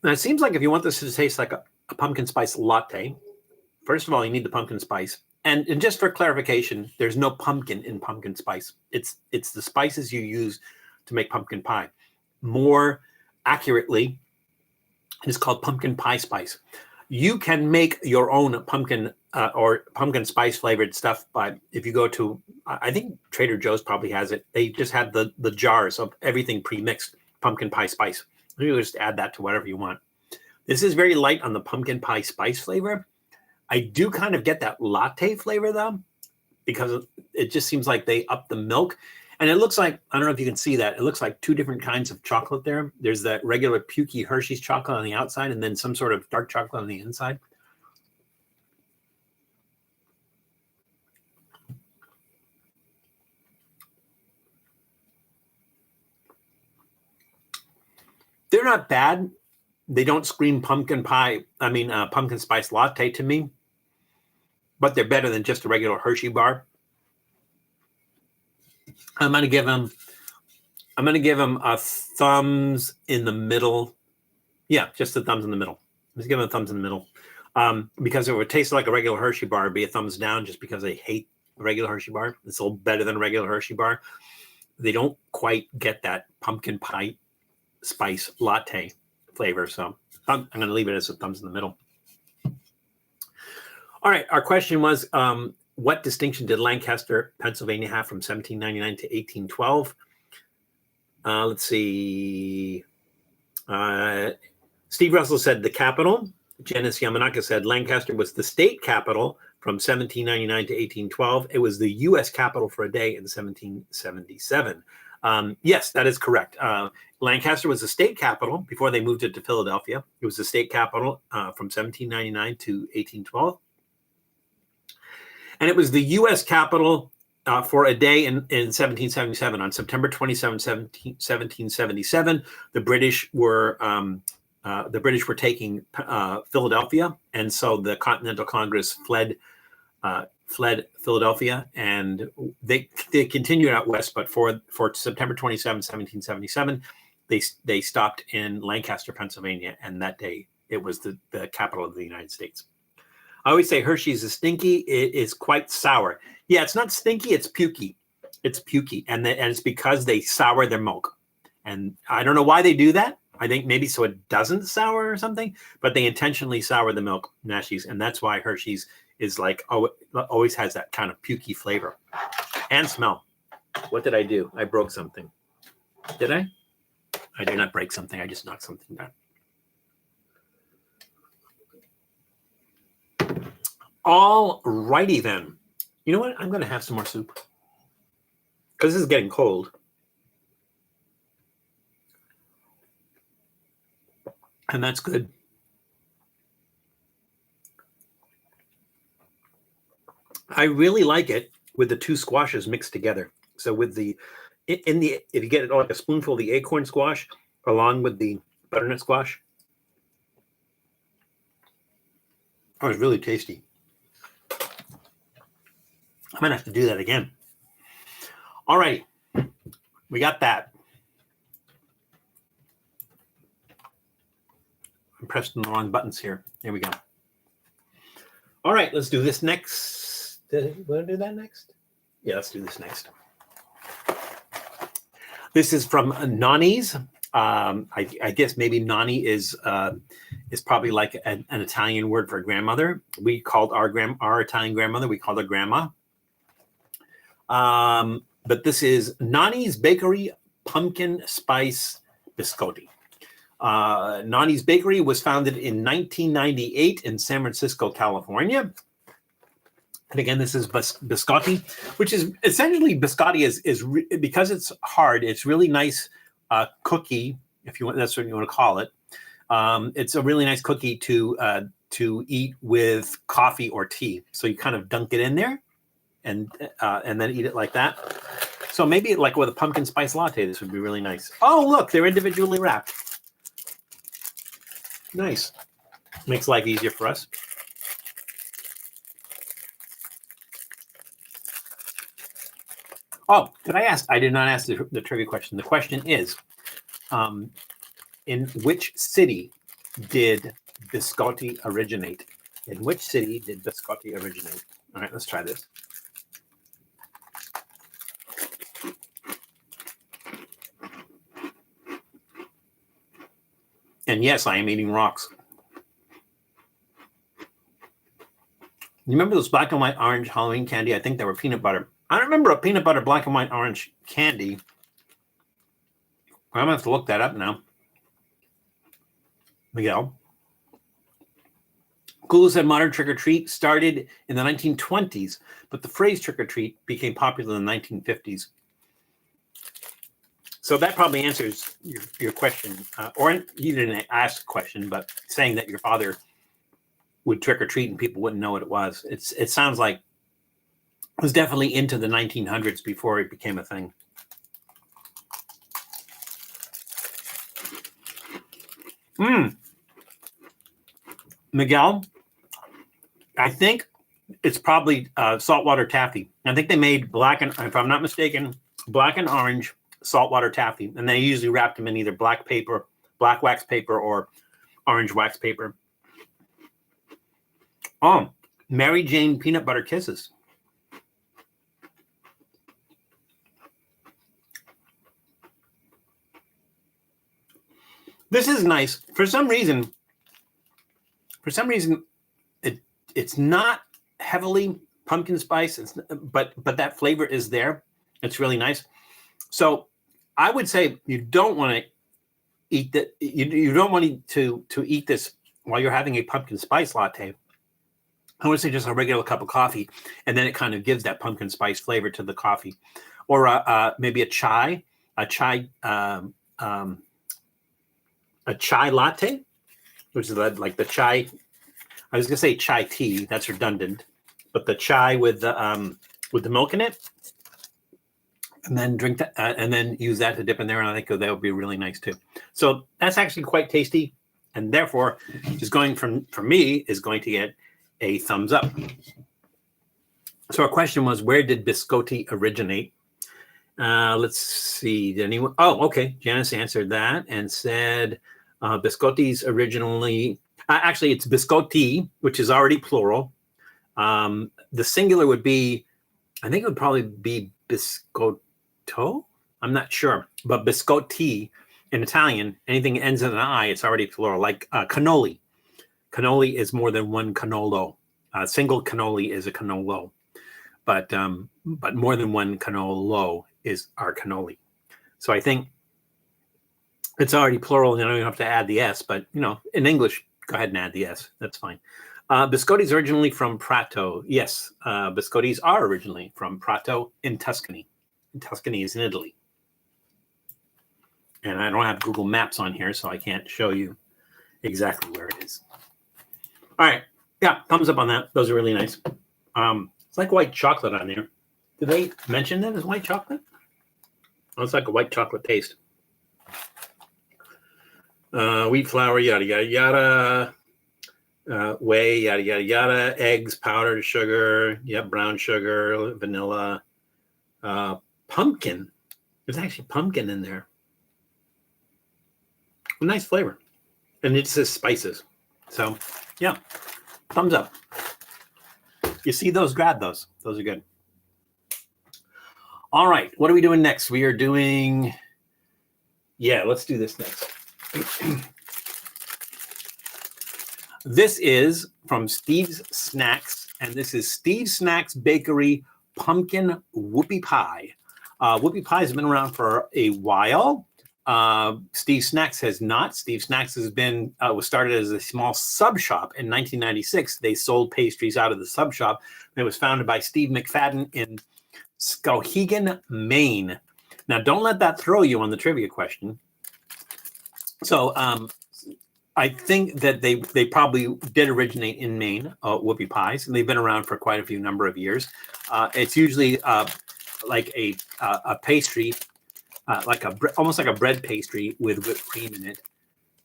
Now, it seems like if you want this to taste like a pumpkin spice latte, first of all, you need the pumpkin spice. And just for clarification, there's no pumpkin in pumpkin spice. It's the spices you use to make pumpkin pie. More accurately, it is called pumpkin pie spice. You can make your own pumpkin or pumpkin spice flavored stuff by, if you go to, I think Trader Joe's probably has it. They just have the jars of everything pre-mixed pumpkin pie spice. You just add that to whatever you want. This is very light on the pumpkin pie spice flavor. I do kind of get that latte flavor though, because it just seems like they up the milk. And it looks like, I don't know if you can see that, it looks like two different kinds of chocolate there. There's that regular pukey Hershey's chocolate on the outside and then some sort of dark chocolate on the inside. They're not bad. They don't scream pumpkin spice latte to me, but they're better than just a regular Hershey bar. I'm going to give them a thumbs in the middle. Yeah, just the thumbs in the middle. Let's give them a thumbs in the middle. Because it would taste like a regular Hershey bar, it'd be a thumbs down just because I hate a regular Hershey bar. It's a little better than a regular Hershey bar. They don't quite get that pumpkin pie spice latte flavor. So I'm going to leave it as a thumbs in the middle. All right. Our question was, what distinction did Lancaster, Pennsylvania have from 1799 to 1812? Let's see. Steve Russell said the capital. Janice Yamanaka said Lancaster was the state capital from 1799 to 1812. It was the U.S. capital for a day in 1777. Yes, that is correct. Lancaster was the state capital before they moved it to Philadelphia. It was the state capital from 1799 to 1812. And it was the U.S. capital for a day in 1777. On September 27, 1777, the British were taking Philadelphia, and so the Continental Congress fled Philadelphia, and they continued out west. But for September 27, 1777, they stopped in Lancaster, Pennsylvania, and that day it was the capital of the United States. I always say Hershey's is stinky. It is quite sour. Yeah, it's not stinky. It's pukey. It's pukey, and it's because they sour their milk. And I don't know why they do that. I think maybe so it doesn't sour or something. But they intentionally sour the milk, Hershey's, and that's why Hershey's is like always has that kind of pukey flavor and smell. What did I do? I broke something. Did I? I did not break something. I just knocked something down. All righty then. You know what? I'm going to have some more soup because this is getting cold. And that's good. I really like it with the two squashes mixed together. So with if you get like a spoonful of the acorn squash along with the butternut squash, oh, it's really tasty. I'm going to have to do that again. All right. We got that. I'm pressing the wrong buttons here. Here we go. All right. Let's do this next. Did I want to do that next? Yeah, let's do this next. This is from Nonni's. I guess maybe Nonni is probably like an Italian word for grandmother. We called our Italian grandmother, we called her grandma. But this is Nonni's Bakery Pumpkin Spice Biscotti. Nonni's Bakery was founded in 1998 in San Francisco, California. And again, this is biscotti, which is essentially biscotti is because it's hard. It's really nice cookie, if you want. That's what you want to call it. It's a really nice cookie to eat with coffee or tea. So you kind of dunk it in there, and then eat it like that. So maybe like with a pumpkin spice latte, this would be really nice. Oh, look, they're individually wrapped. Nice. Makes life easier for us. Oh, did I ask? I did not ask the trivia question. The question is, in which city did biscotti originate? In which city did biscotti originate? All right, let's try this. And yes, I am eating rocks. You remember those black and white orange Halloween candy? I think they were peanut butter. I don't remember a peanut butter black and white orange candy. I'm going to have to look that up now. Miguel. Google said modern trick-or-treat started in the 1920s, but the phrase trick-or-treat became popular in the 1950s. So that probably answers your question. Or you didn't ask a question, but saying that your father would trick-or-treat and people wouldn't know what it was. It sounds like it was definitely into the 1900s before it became a thing. Miguel, I think it's probably saltwater taffy. I think they made black and, if I'm not mistaken, black and orange saltwater taffy, and they usually wrapped them in either black wax paper, or orange wax paper. Oh, Mary Jane peanut butter kisses. This is nice. For some reason, it's not heavily pumpkin spice, but that flavor is there. It's really nice. So I would say you don't want to eat that. You don't want to eat this while you're having a pumpkin spice latte. I would say just a regular cup of coffee, and then it kind of gives that pumpkin spice flavor to the coffee, or maybe a chai latte, which is like the chai. I was gonna say chai tea. That's redundant, but the chai with the milk in it, and then drink that, and then use that to dip in there. And I think that would be really nice too. So that's actually quite tasty, and therefore, just going for me is going to get a thumbs up. So our question was, where did biscotti originate? Let's see. Did anyone? Oh, okay. Janice answered that and said biscotti's originally. Actually, it's biscotti, which is already plural. The singular would be, I think it would probably be biscotto. I'm not sure, but biscotti in Italian, anything that ends in an I, it's already plural. Like cannoli. Cannoli is more than one cannolo. Single cannoli is a cannolo, but more than one cannolo is our cannoli. So I think it's already plural, and you don't even have to add the S. But in English, go ahead and add the S. That's fine. Biscotti's originally from Prato. Yes, biscottis are originally from Prato in Tuscany. And Tuscany is in Italy. And I don't have Google Maps on here, so I can't show you exactly where it is. All right. Yeah, thumbs up on that. Those are really nice. It's like white chocolate on there. Did they mention that as white chocolate? Oh, it's like a white chocolate taste. Wheat flour, yada, yada, yada. Whey, yada, yada, yada. Eggs, powdered sugar. Yep, brown sugar, vanilla. Pumpkin. There's actually pumpkin in there. A nice flavor. And it says spices. So, yeah, thumbs up. You see those? Grab those. Those are good. All right, what are we doing next? We are doing, let's do this next. This is from Steve's Snacks, and this is Steve's Snacks Bakery Pumpkin Whoopie Pie. Whoopie pies have been around for a while. Steve Snacks has not. Steve Snacks has been was started as a small sub shop in 1996. They sold pastries out of the sub shop. It was founded by Steve McFadden in Skowhegan, Maine. Now, don't let that throw you on the trivia question. So, I think that they probably did originate in Maine, whoopie pies, and they've been around for quite a few number of years. It's usually like a pastry, like almost like a bread pastry with whipped cream in it.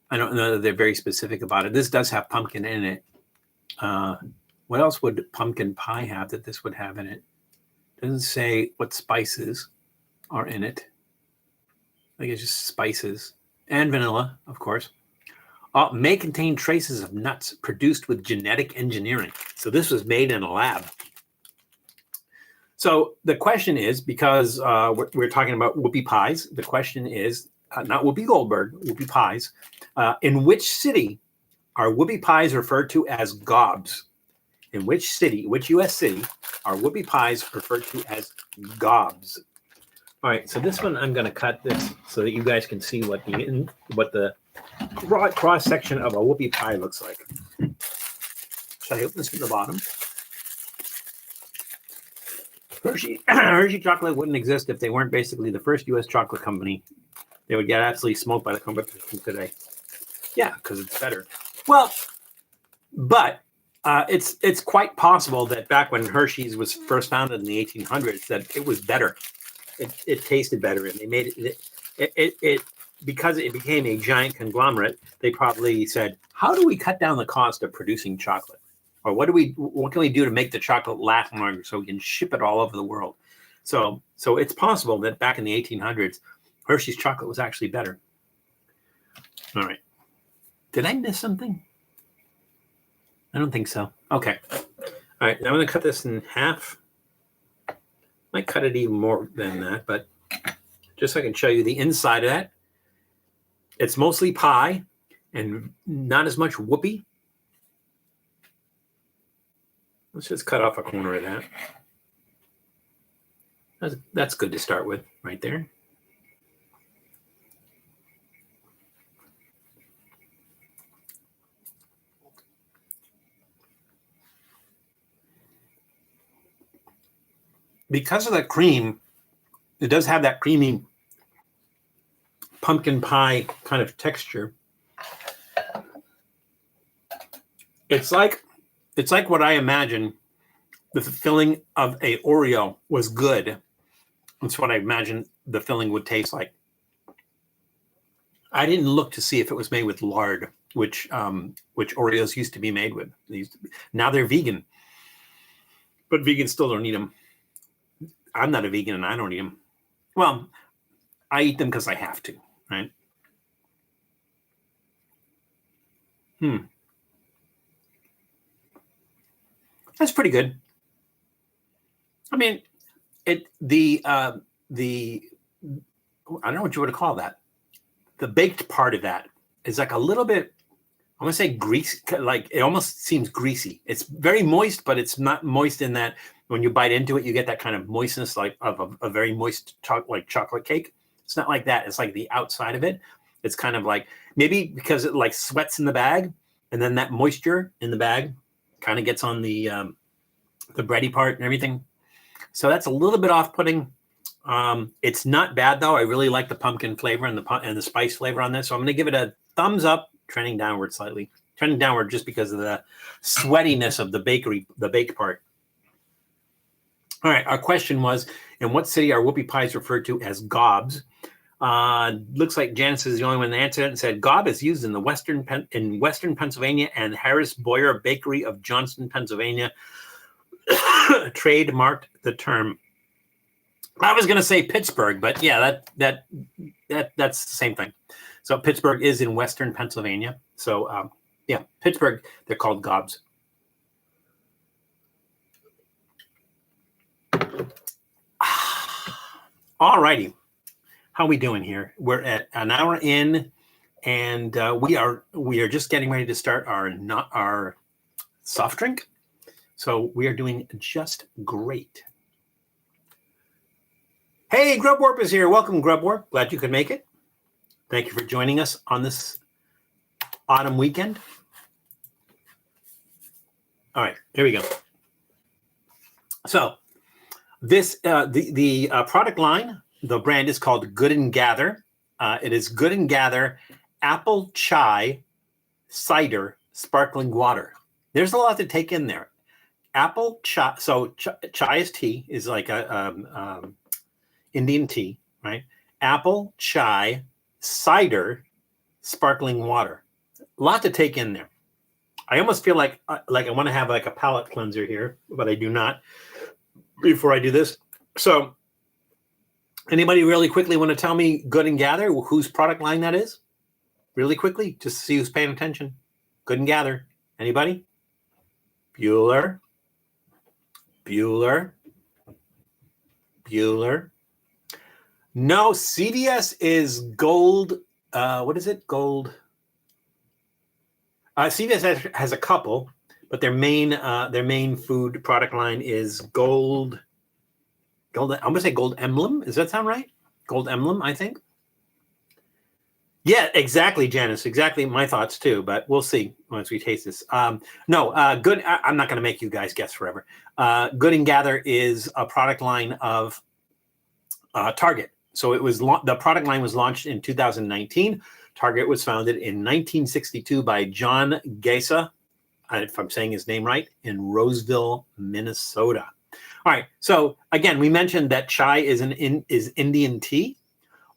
I don't know that they're very specific about it. This does have pumpkin in it. What else would pumpkin pie have that this would have in it? Doesn't say what spices are in it. I think it's just spices and vanilla, of course. May contain traces of nuts produced with genetic engineering. So this was made in a lab. So the question is, because we're talking about whoopie pies, the question is, not Whoopi Goldberg, whoopie pies. In which city are whoopie pies referred to as gobs? In which city, which U.S. city, are whoopie pies referred to as gobs? All right, so this one I'm going to cut this so that you guys can see what the cross section of a whoopie pie looks like. Should I open this from the bottom? Hershey chocolate wouldn't exist if they weren't basically the first U.S. chocolate company. They would get absolutely smoked by the competition today. Yeah, because it's better. Well, but it's quite possible that back when Hershey's was first founded in the 1800s, that it was better. It tasted better, and they made it because it became a giant conglomerate. They probably said, "How do we cut down the cost of producing chocolate, or what can we do to make the chocolate last longer so we can ship it all over the world?" So it's possible that back in the 1800s, Hershey's chocolate was actually better. All right, did I miss something? I don't think so. Okay, all right. Now I'm going to cut this in half. Might cut it even more than that, but just so I can show you the inside of that. It's mostly pie and not as much whoopie. Let's just cut off a corner of that. That's good to start with right there. Because of the cream, it does have that creamy pumpkin pie kind of texture. It's like what I imagine the filling of a Oreo was good. That's what I imagine the filling would taste like. I didn't look to see if it was made with lard, which Oreos used to be made with. Now they're vegan, but vegans still don't eat them. I'm not a vegan and I don't eat them. Well, I eat them because I have to, right? That's pretty good. I mean, I don't know what you would call that. The baked part of that is like a little bit, I want to say greasy, like it almost seems greasy. It's very moist, but it's not moist in that when you bite into it, you get that kind of moistness like of a very moist chocolate cake. It's not like that. It's like the outside of it. It's kind of like, maybe because it like sweats in the bag, and then that moisture in the bag kind of gets on the bready part and everything. So that's a little bit off-putting. It's not bad though. I really like the pumpkin flavor and the spice flavor on this. So I'm going to give it a thumbs up, trending downward slightly. Trending downward just because of the sweatiness of the baked part. All right, our question was, in what city are whoopie pies referred to as gobs? Looks like Janice is the only one that answered it and said gob is used in Western Pennsylvania, and Harris Boyer Bakery of Johnston, Pennsylvania trademarked the term. I was going to say Pittsburgh, but yeah, that's the same thing. So Pittsburgh is in Western Pennsylvania. So yeah, Pittsburgh, they're called gobs. All righty. How are we doing here? We're at an hour in, and we are just getting ready to start our soft drink. So we are doing just great. Hey, Grub Warp is here. Welcome, Grub Warp. Glad you could make it. Thank you for joining us on this autumn weekend. All right, here we go. So this the product line, the brand is called Good and Gather. It is Good and Gather apple chai cider sparkling water. There's a lot to take in there. Apple chai. So chai is tea, is like a Indian tea, right? Apple chai cider sparkling water. A lot to take in there. I almost feel like I want to have like a palate cleanser here, but I do not before I do this. So anybody really quickly want to tell me Good and Gather, whose product line that is? Really quickly, just to see who's paying attention. Good and Gather. Anybody? Bueller. No, CVS is gold. What is it? Gold. CVS has a couple, but their main food product line is Gold. I'm gonna say Gold Emblem. Does that sound right? Gold Emblem, I think. Yeah, exactly, Janice. Exactly my thoughts too, but we'll see once we taste this. No, Good. I'm not going to make you guys guess forever. Good and Gather is a product line of Target. So it was the product line was launched in 2019. Target was founded in 1962 by John Gesa, if I'm saying his name right, in Roseville, Minnesota. All right. So again, we mentioned that chai is Indian tea.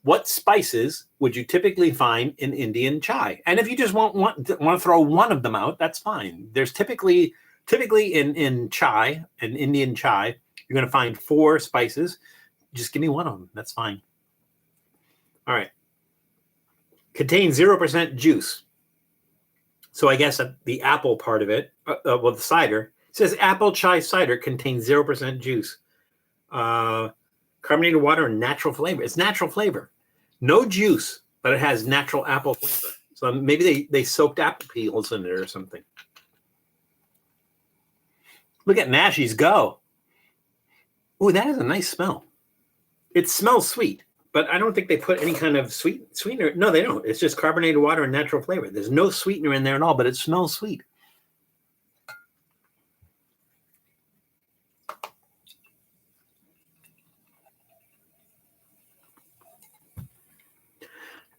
What spices would you typically find in Indian chai? And if you just want to throw one of them out, that's fine. There's typically in chai, in Indian chai, you're going to find 4 spices. Just give me one of them. That's fine. All right. Contains 0% juice. So I guess the apple part of it, well, the cider, it says apple chai cider contains 0% juice. Carbonated water and natural flavor. It's natural flavor. No juice, but it has natural apple flavor. So maybe they soaked apple peels in it or something. Look at Nashies go. Ooh, that has a nice smell. It smells sweet, but I don't think they put any kind of sweetener. No, they don't. It's just carbonated water and natural flavor. There's no sweetener in there at all, but it smells sweet.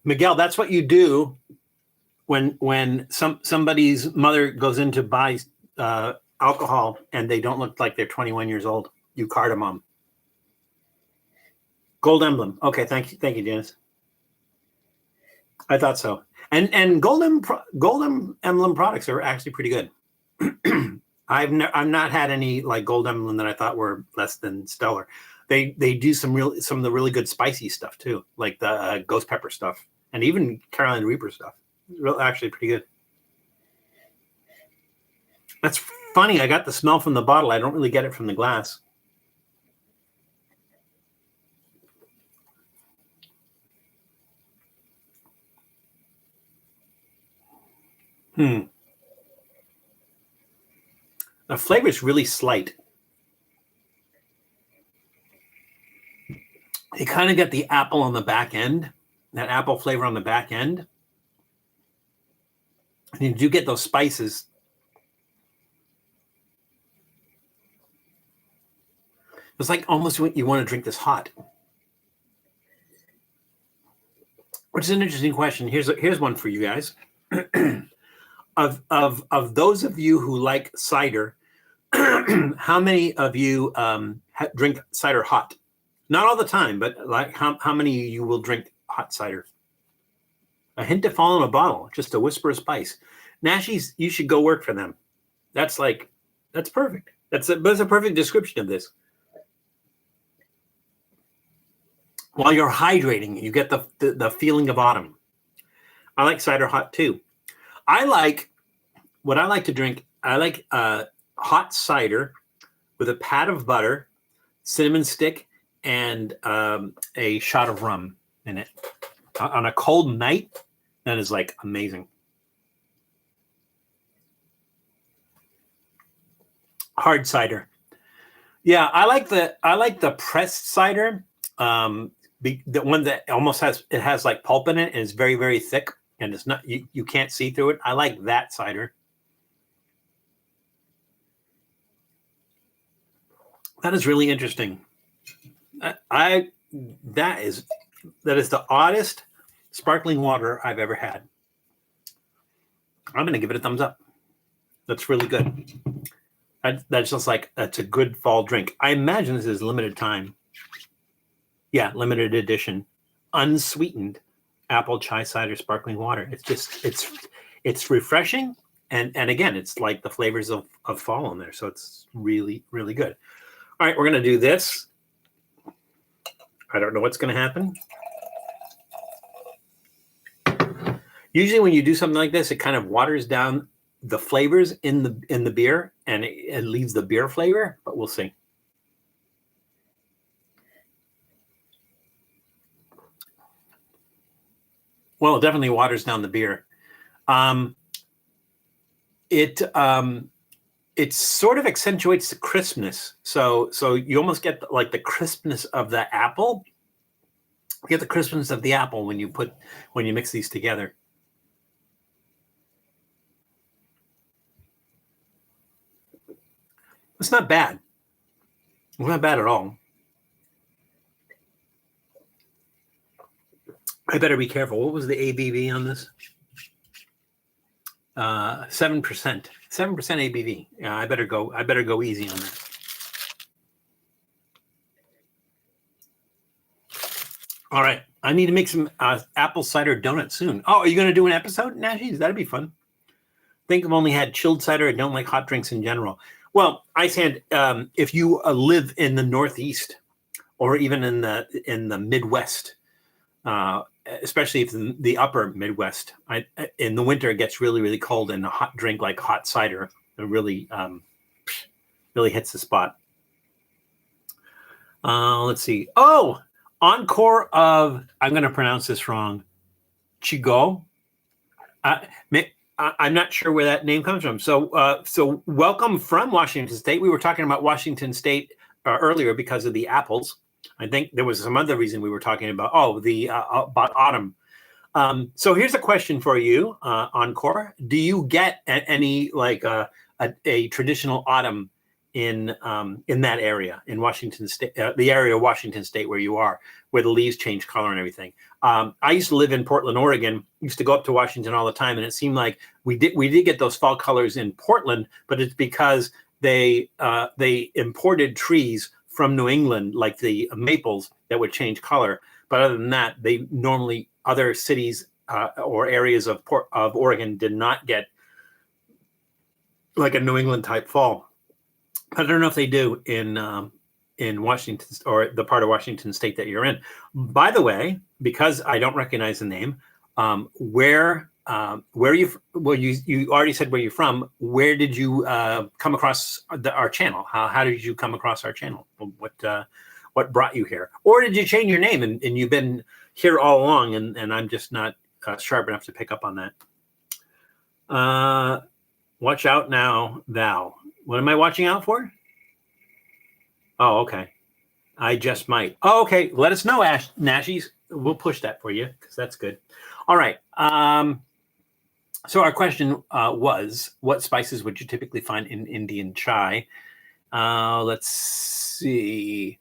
Miguel, that's what you do when somebody's mother goes in to buy alcohol and they don't look like they're 21 years old. You cardamom. Gold Emblem. Okay, thank you, Janice. I thought so. And Gold Emblem products are actually pretty good. I've not had any like Gold Emblem that I thought were less than stellar. They do some of the really good spicy stuff too, like the ghost pepper stuff. And even Carolina Reaper stuff. Actually pretty good. That's funny. I got the smell from the bottle. I don't really get it from the glass. The flavor is really slight. You kind of get the apple on the back end. That apple flavor on the back end. And you do get those spices. It's like almost you want to drink this hot. Which is an interesting question. Here's one for you guys. Of those of you who like cider, how many of you drink cider hot? Not all the time, but like how many of you will drink hot cider? A hint to fall in a bottle, just a whisper of spice. Nashies, you should go work for them. That's perfect. That's a perfect description of this. While you're hydrating, you get the feeling of autumn. I like cider hot too. What I like to drink, I like hot cider with a pat of butter, cinnamon stick, and a shot of rum in it. On a cold night, that is like amazing. Hard cider. Yeah, I like the pressed cider. the one that almost has like pulp in it and is very, very thick, and it's not, you can't see through it. I like that cider. That is really interesting. That is the oddest sparkling water I've ever had. I'm going to give it a thumbs up. That's really good. That's just like, that's a good fall drink. I imagine this is limited time. Yeah, limited edition, unsweetened apple chai cider sparkling water. It's just, it's refreshing. And again, it's like the flavors of fall in there. So it's really, really good. All right, we're going to do this. I don't know what's going to happen. Usually when you do something like this, it kind of waters down the flavors in the beer, and it leaves the beer flavor, but we'll see. Well, it definitely waters down the beer. It sort of accentuates the crispness. So you almost get like the crispness of the apple. You get the crispness of the apple when you mix these together. It's not bad. It's not bad at all. I better be careful. What was the ABV on this? 7%. 7% ABV. Yeah, I better go easy on that. All right. I need to make some apple cider donuts soon. Oh, are you going to do an episode, Nashies? That'd be fun. I think I've only had chilled cider. I don't like hot drinks in general. Well, Ice Hand, if you live in the Northeast or even in the Midwest, especially if the upper Midwest, in the winter it gets really, really cold, and a hot drink like hot cider really hits the spot. Let's see. Oh, encore of, I'm going to pronounce this wrong, Chigo. I'm not sure where that name comes from. So welcome from Washington State. We were talking about Washington State earlier because of the apples. I think there was some other reason we were talking about, about autumn. So here's a question for you, Encore. Do you get any like a traditional autumn in that area in Washington State, the area of Washington State where you are, where the leaves change color and everything? I used to live in Portland, Oregon. Used to go up to Washington all the time, and it seemed like we did get those fall colors in Portland, but it's because they imported trees from New England, like the maples, that would change color. But other than that, other cities or areas of Oregon did not get like a New England type fall. I don't know if they do in Washington, or the part of Washington State that you're in. By the way, because I don't recognize the name, where you already said where you're from. Where did you come across our channel? How did you come across our channel? What brought you here? Or did you change your name and you've been here all along, and I'm just not sharp enough to pick up on that? Watch out now, thou. What am I watching out for? Oh, okay. I just might. Oh, okay. Let us know, Nashies. We'll push that for you because that's good. All right. So our question was, what spices would you typically find in Indian chai? Let's see.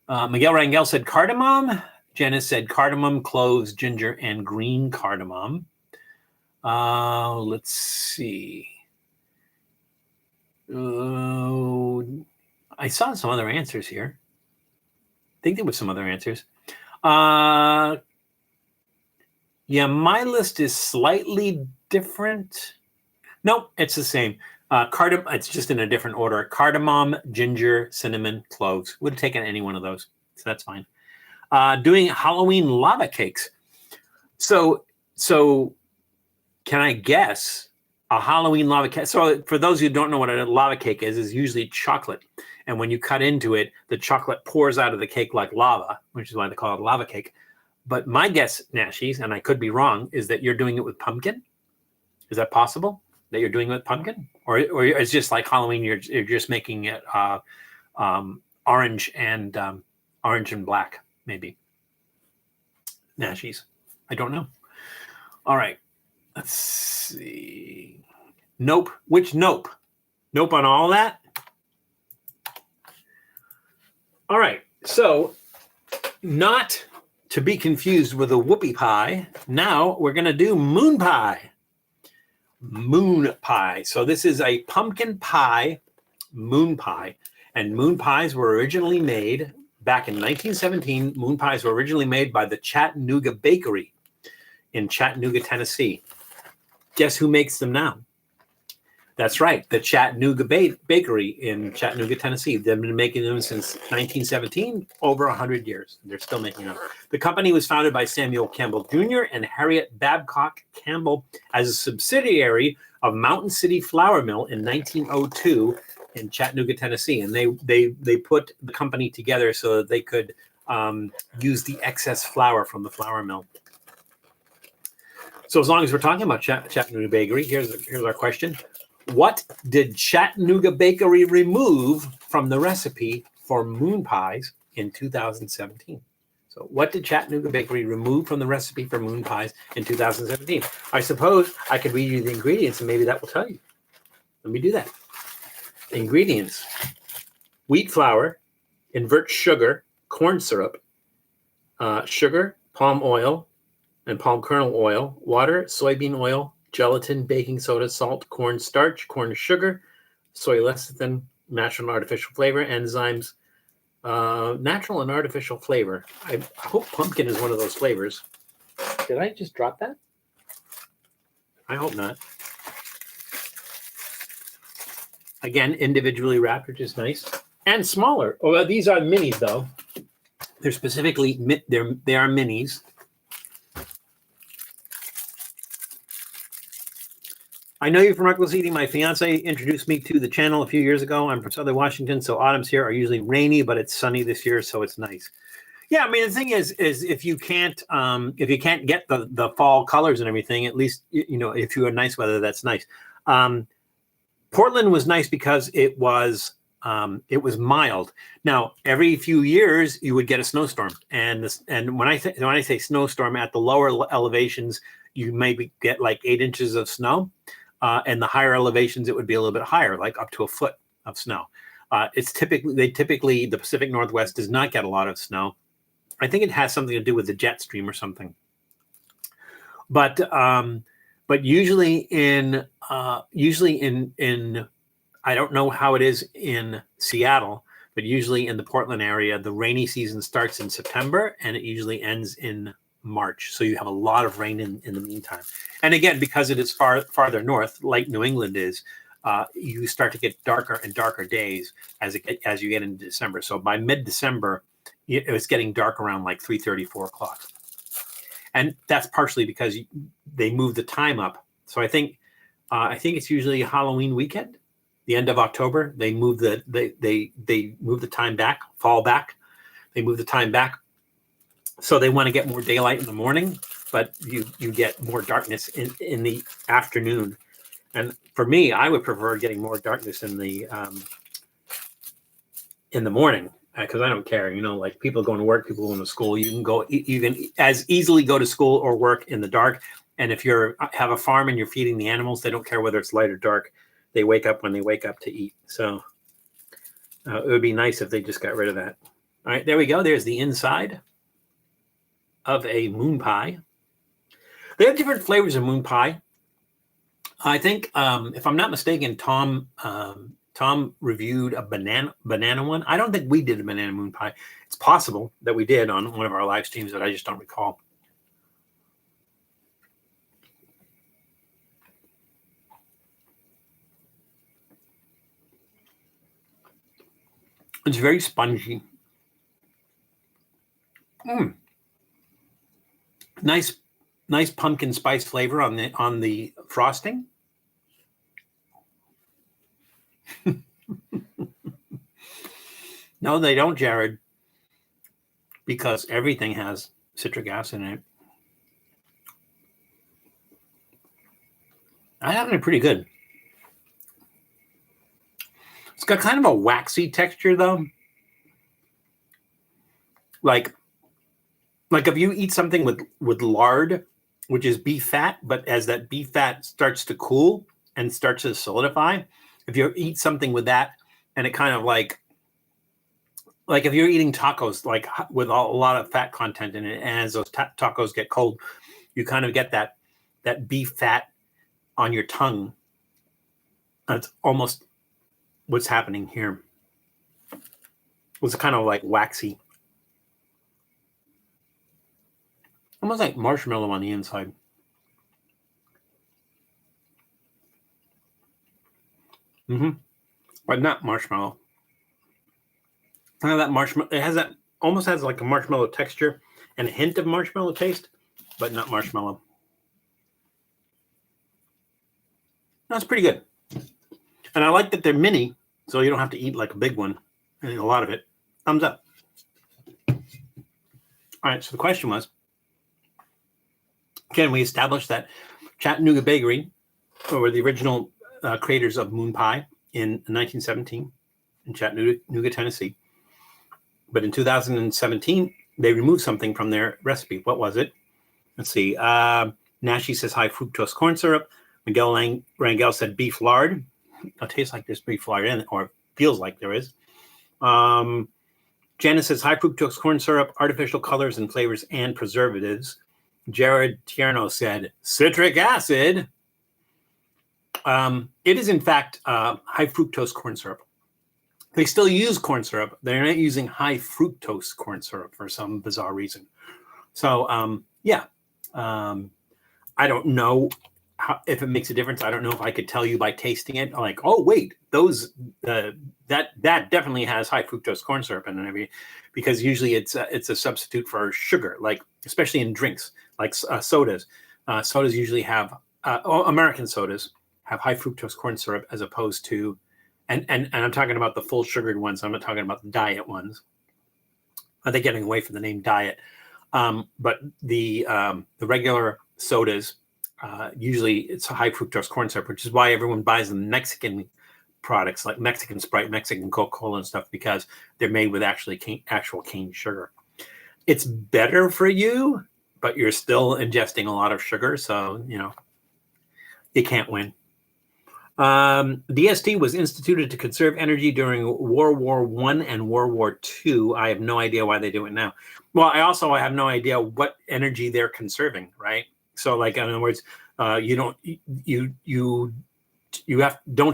Miguel Rangel said cardamom. Janice said cardamom, cloves, ginger, and green cardamom. Let's see. I saw some other answers here. I think there was some other answers. Yeah, my list is slightly different. Nope, it's the same. It's just in a different order. Cardamom, ginger, cinnamon, cloves. Would have taken any one of those, so that's fine. Doing Halloween lava cakes. So can I guess a Halloween lava cake? So for those who don't know what a lava cake is usually chocolate. And when you cut into it, the chocolate pours out of the cake like lava, which is why they call it a lava cake. But my guess, Nashies, and I could be wrong, is that you're doing it with pumpkin. Is that possible? That you're doing it with pumpkin? Or it's just like Halloween, you're just making it orange and black, maybe. Nashies. I don't know. All right. Let's see. Nope. Which nope? Nope on all that? All right. So, not to be confused with a whoopie pie, now we're going to do moon pie. Moon pie. So this is a pumpkin pie, moon pie. And moon pies were originally made back in 1917. Moon pies were originally made by the Chattanooga Bakery in Chattanooga, Tennessee. Guess who makes them now? That's right, the Chattanooga Bakery in Chattanooga, Tennessee. They've been making them since 1917, over 100 years. They're still making them. The company was founded by Samuel Campbell Jr. and Harriet Babcock Campbell as a subsidiary of Mountain City Flour Mill in 1902 in Chattanooga, Tennessee. And they put the company together so that they could use the excess flour from the flour mill. So as long as we're talking about Chattanooga Bakery, here's our question. What did Chattanooga Bakery remove from the recipe for moon pies in 2017? So what did Chattanooga Bakery remove from the recipe for moon pies in 2017? I suppose I could read you the ingredients and maybe that will tell you. Let me do that. Ingredients: wheat flour, invert sugar, corn syrup, sugar, palm oil, and palm kernel oil, water, soybean oil, gelatin, baking soda, salt, corn starch, corn sugar, soy lecithin, natural and artificial flavor, enzymes, natural and artificial flavor. I hope pumpkin is one of those flavors. Did I just drop that? I hope not. Again, individually wrapped, which is nice. And smaller. Oh, these are minis, though. They're specifically, they are minis. I know you from Reckless Eating. My fiance introduced me to the channel a few years ago. I'm from Southern Washington, so autumns here are usually rainy, but it's sunny this year, so it's nice. Yeah, I mean, the thing is if you can't get the fall colors and everything, at least if you had nice weather, that's nice. Portland was nice because it was mild. Now, every few years you would get a snowstorm, and when I say snowstorm, at the lower elevations you maybe get like 8 inches of snow. And the higher elevations, it would be a little bit higher, like up to a foot of snow. The Pacific Northwest does not get a lot of snow. I think it has something to do with the jet stream or something. But usually in I don't know how it is in Seattle, but usually in the Portland area, the rainy season starts in September and it usually ends in March. So you have a lot of rain in the meantime. And again, because it is farther north, like New England is, you start to get darker and darker days as you get into December. So by mid-December, it's getting dark around like 3:30, 4 o'clock. And that's partially because they move the time up. So I think it's usually Halloween weekend, the end of October. They move the move the time back, fall back. They move the time back. So they want to get more daylight in the morning, but you get more darkness in the afternoon. And for me, I would prefer getting more darkness in the morning because I don't care. Like people going to work, people going to school. You can as easily go to school or work in the dark. And if you have a farm and you're feeding the animals, they don't care whether it's light or dark. They wake up when they wake up to eat. So it would be nice if they just got rid of that. All right, there we go. There's the inside of a moon pie. They have different flavors of moon pie. I think, if I'm not mistaken, Tom reviewed a banana one. I don't think we did a banana moon pie. It's possible that we did on one of our live streams, but I just don't recall. It's very spongy. Nice pumpkin spice flavor on the frosting. No, they don't, Jared, because everything has citric acid in it. I have it pretty good. It's got kind of a waxy texture, though. Like Like if you eat something with lard, which is beef fat, but as that beef fat starts to cool and starts to solidify, if you eat something with that and it kind of like if you're eating tacos, like with a lot of fat content in it, and as those tacos get cold, you kind of get that beef fat on your tongue. That's almost what's happening here. It's kind of like waxy. Almost like marshmallow on the inside. But not marshmallow. Kind of that marshmallow. It has that, almost has like a marshmallow texture and a hint of marshmallow taste, but not marshmallow. That's pretty good. And I like that they're mini, so you don't have to eat like a big one and a lot of it. Thumbs up. All right, so the question was, can we establish that Chattanooga Bakery were the original creators of moon pie in 1917 in Chattanooga, Tennessee? But in 2017, they removed something from their recipe. What was it? Let's see. Nashi says high fructose corn syrup. Miguel Rangel said beef lard. It tastes like there's beef lard in it, or feels like there is. Janice says high fructose corn syrup, artificial colors and flavors, and preservatives. Jared Tierno said citric acid. It is, in fact, high fructose corn syrup. They still use corn syrup. They're not using high fructose corn syrup for some bizarre reason. So, yeah. I don't know if it makes a difference. I don't know if I could tell you by tasting it. Like, oh, wait, those that definitely has high fructose corn syrup in it, because usually it's a substitute for sugar, like especially in drinks, like sodas. Sodas usually have American sodas have high fructose corn syrup as opposed to, and I'm talking about the full sugared ones. I'm not talking about the diet ones. They're getting away from the name diet, but the regular sodas. Usually it's a high fructose corn syrup, which is why everyone buys the Mexican products like Mexican Sprite, Mexican Coca-Cola and stuff, because they're made with actual cane sugar. It's better for you, but you're still ingesting a lot of sugar. So, you can't win. DST was instituted to conserve energy during World War I and World War II. I have no idea why they do it now. Well, I have no idea what energy they're conserving, right? So, like, in other words, don't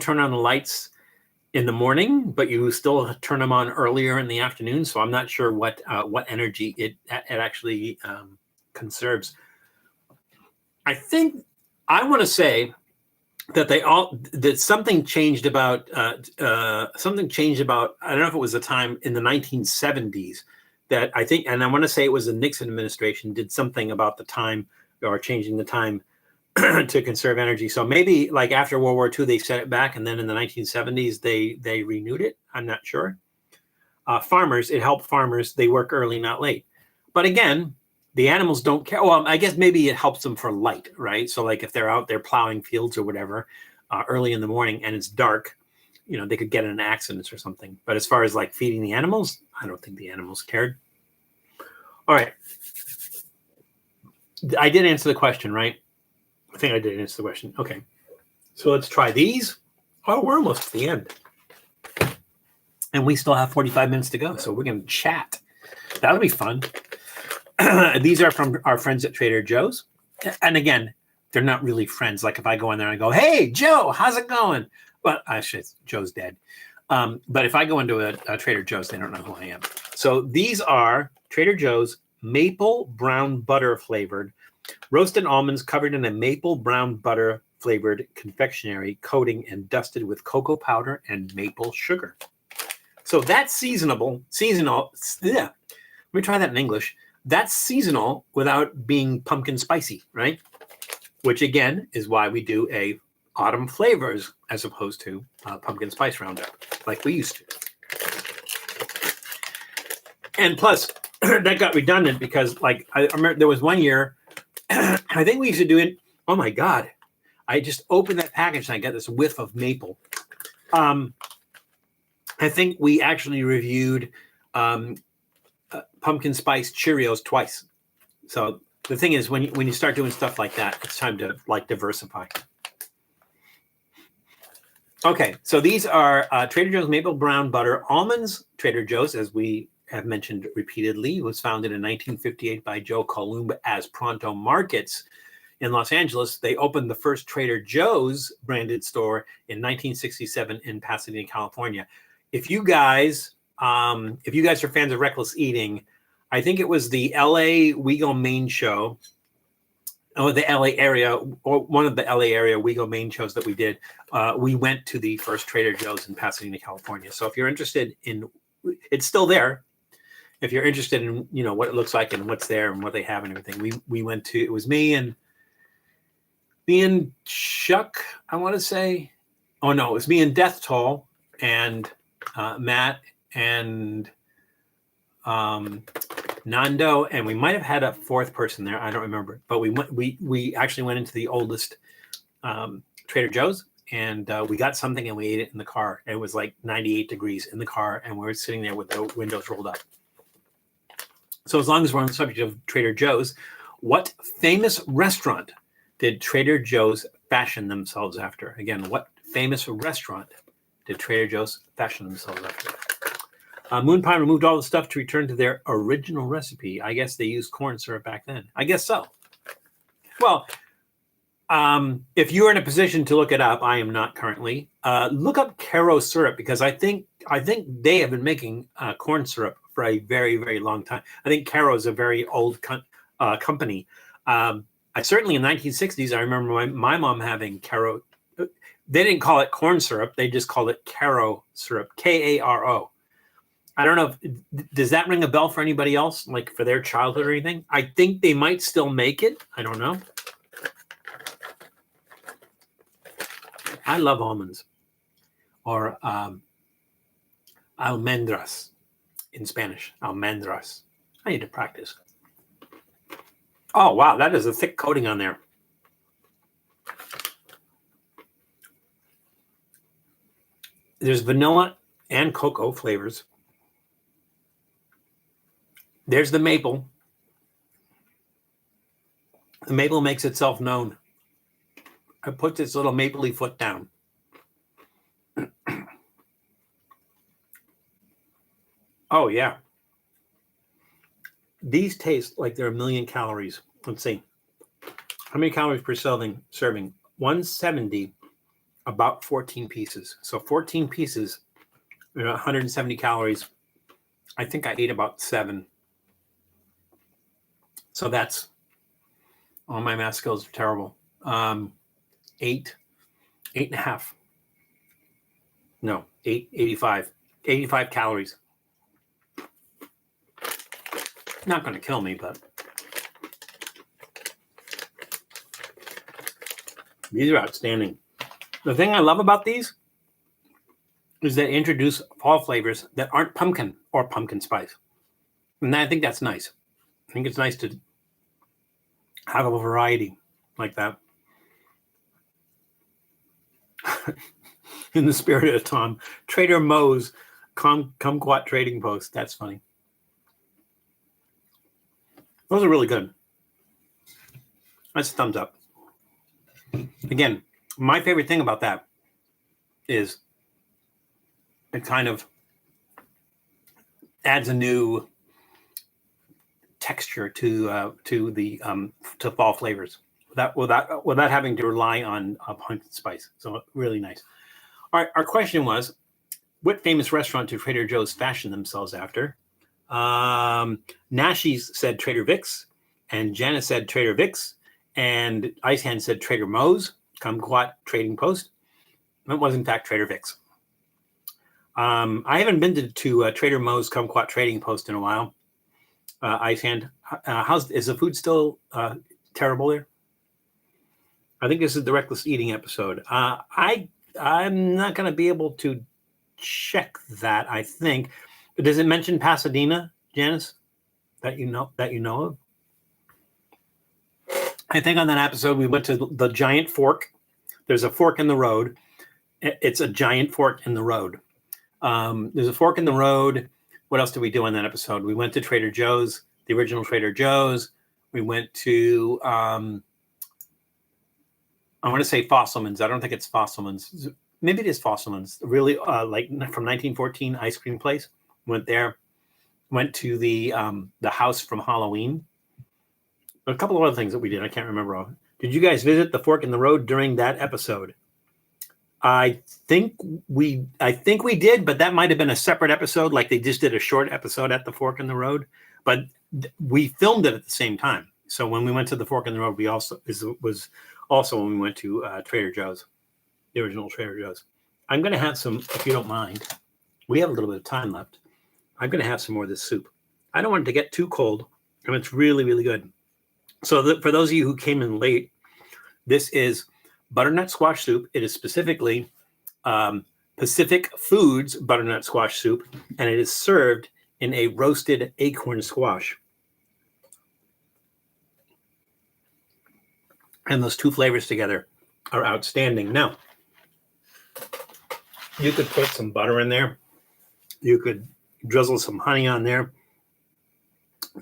turn on the lights in the morning, but you still turn them on earlier in the afternoon. So I'm not sure what energy it actually conserves. I think I want to say that something changed about I don't know if it was the time in the 1970s that I think, and I want to say it was the Nixon administration did something about the time, or changing the time to conserve energy. So maybe like after World War II, they set it back, and then in the 1970s, they renewed it. I'm not sure. Farmers, it helped farmers. They work early, not late. But again, the animals don't care. Well, I guess maybe it helps them for light, right? So like if they're out there plowing fields or whatever early in the morning and it's dark, they could get in an accident or something. But as far as like feeding the animals, I don't think the animals cared. All right. I did answer the question, right? I think I did answer the question. Okay. So let's try these. Oh, we're almost at the end. And we still have 45 minutes to go. So we're going to chat. That'll be fun. These are from our friends at Trader Joe's. And again, they're not really friends. Like if I go in there and I go, hey, Joe, how's it going? Well, actually, Joe's dead. But if I go into a Trader Joe's, they don't know who I am. So these are Trader Joe's maple brown butter flavored roasted almonds covered in a maple brown butter flavored confectionery coating and dusted with cocoa powder and maple sugar. So that's seasonal. Yeah. Let me try that in English. That's seasonal without being pumpkin spicy, right? Which again is why we do a autumn flavors as opposed to pumpkin spice roundup like we used to. And plus, that got redundant because, like, I remember there was one year, I think we used to do it. Oh my God. I just opened that package and I got this whiff of maple. I think we actually reviewed pumpkin spice Cheerios twice. So the thing is, when you start doing stuff like that, it's time to like diversify. Okay, so these are Trader Joe's Maple Brown Butter Almonds. Trader Joe's, as we have mentioned repeatedly, was founded in 1958 by Joe Columba as Pronto Markets in Los Angeles. They opened the first Trader Joe's branded store in 1967 in Pasadena, California. If you guys are fans of reckless eating, I think it was the LA We Go Main show, or the LA area, or one of the LA area We Go Main shows that we did. We went to the first Trader Joe's in Pasadena, California. So if you're interested in, it's still there. If you're interested in, what it looks like and what's there and what they have and everything, we went to. It was me and Chuck, I want to say. Oh no, it was me and Death Toll and Matt and Nando, and we might have had a fourth person there. I don't remember, but we actually went into the oldest Trader Joe's, and we got something and we ate it in the car. And it was like 98 degrees in the car, and we were sitting there with the windows rolled up. So as long as we're on the subject of Trader Joe's, what famous restaurant did Trader Joe's fashion themselves after? Again, what famous restaurant did Trader Joe's fashion themselves after? Moon Pie removed all the stuff to return to their original recipe. I guess they used corn syrup back then. I guess so. Well, if you're in a position to look it up, I am not currently. Look up Caro syrup, because I think they have been making corn syrup for a very, very long time. I think Caro is a very old company. I certainly in the 1960s, I remember my mom having Caro. They didn't call it corn syrup. They just called it Caro syrup, Karo. I don't know. Does that ring a bell for anybody else, like for their childhood or anything? I think they might still make it. I don't know. I love almonds, or almendras in Spanish. Almendras. I need to practice. Oh, wow. That is a thick coating on there. There's vanilla and cocoa flavors. There's the maple. The maple makes itself known. It puts its little mapley foot down. Oh, yeah. These taste like they're 1,000,000 calories. Let's see. How many calories per serving? 170, about 14 pieces. So 14 pieces, 170 calories. I think I ate about 7. So that's, all my math skills are terrible. 8.5. No, 85 calories. Not going to kill me, but these are outstanding. The thing I love about these is they introduce fall flavors that aren't pumpkin or pumpkin spice. And I think that's nice. I think it's nice to have a variety like that. In the spirit of Tom, Trader Moe's Kumquat Trading Post. That's funny. Those are really good. That's a thumbs up. Again, my favorite thing about that is it kind of adds a new texture to fall flavors without having to rely on pumpkin spice. So really nice. All right, our question was, what famous restaurant do Trader Joe's fashion themselves after? Nashies said Trader Vic's, and Janice said Trader Vic's, and Icehand said Trader Moe's Kumquat Trading Post. It was in fact Trader Vic's. I haven't been to Trader Moe's Kumquat Trading Post in a while. Icehand, is the food still terrible there? I think this is the reckless eating episode. I'm not going to be able to check that. I think. Does it mention Pasadena, Janice? That you know of? I think on that episode we went to the giant fork. There's a fork in the road. It's a giant fork in the road. There's a fork in the road. What else did we do on that episode? We went to Trader Joe's, the original Trader Joe's. We went to, I want to say Fosselman's. I don't think it's Fosselman's. Maybe it is Fosselman's. Really, like from 1914 ice cream place. Went there. Went to the house from Halloween. A couple of other things that we did. I can't remember all. Did you guys visit the Fork in the Road during that episode? I think we did, but that might have been a separate episode. Like they just did a short episode at the Fork in the Road, but we filmed it at the same time. So when we went to the Fork in the Road, was also when we went to Trader Joe's, the original Trader Joe's. I'm going to have some, if you don't mind. We have a little bit of time left. I'm going to have some more of this soup. I don't want it to get too cold, and it's really, really good. So for those of you who came in late, this is butternut squash soup. It is specifically Pacific Foods butternut squash soup, and it is served in a roasted acorn squash. And those two flavors together are outstanding. Now, you could put some butter in there. You could drizzle some honey on there.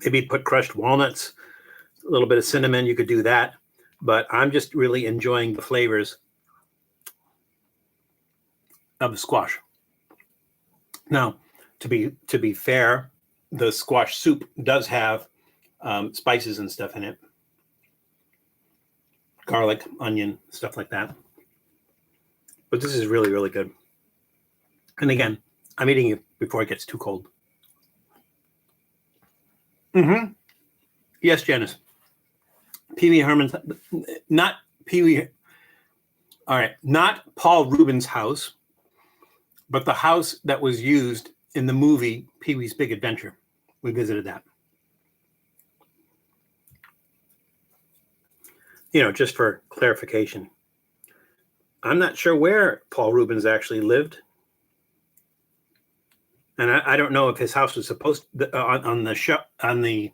Maybe put crushed walnuts, a little bit of cinnamon. You could do that. But I'm just really enjoying the flavors of the squash. Now, to be fair, the squash soup does have spices and stuff in it. Garlic, onion, stuff like that. But this is really, really good. And again, I'm eating it before it gets too cold. Mm-hmm. Yes, Janice. Pee Wee Herman's, not Pee Wee. All right, not Paul Rubens' house, but the house that was used in the movie Pee Wee's Big Adventure. We visited that. You know, just for clarification, I'm not sure where Paul Rubens actually lived. And I don't know if his house was supposed to, on the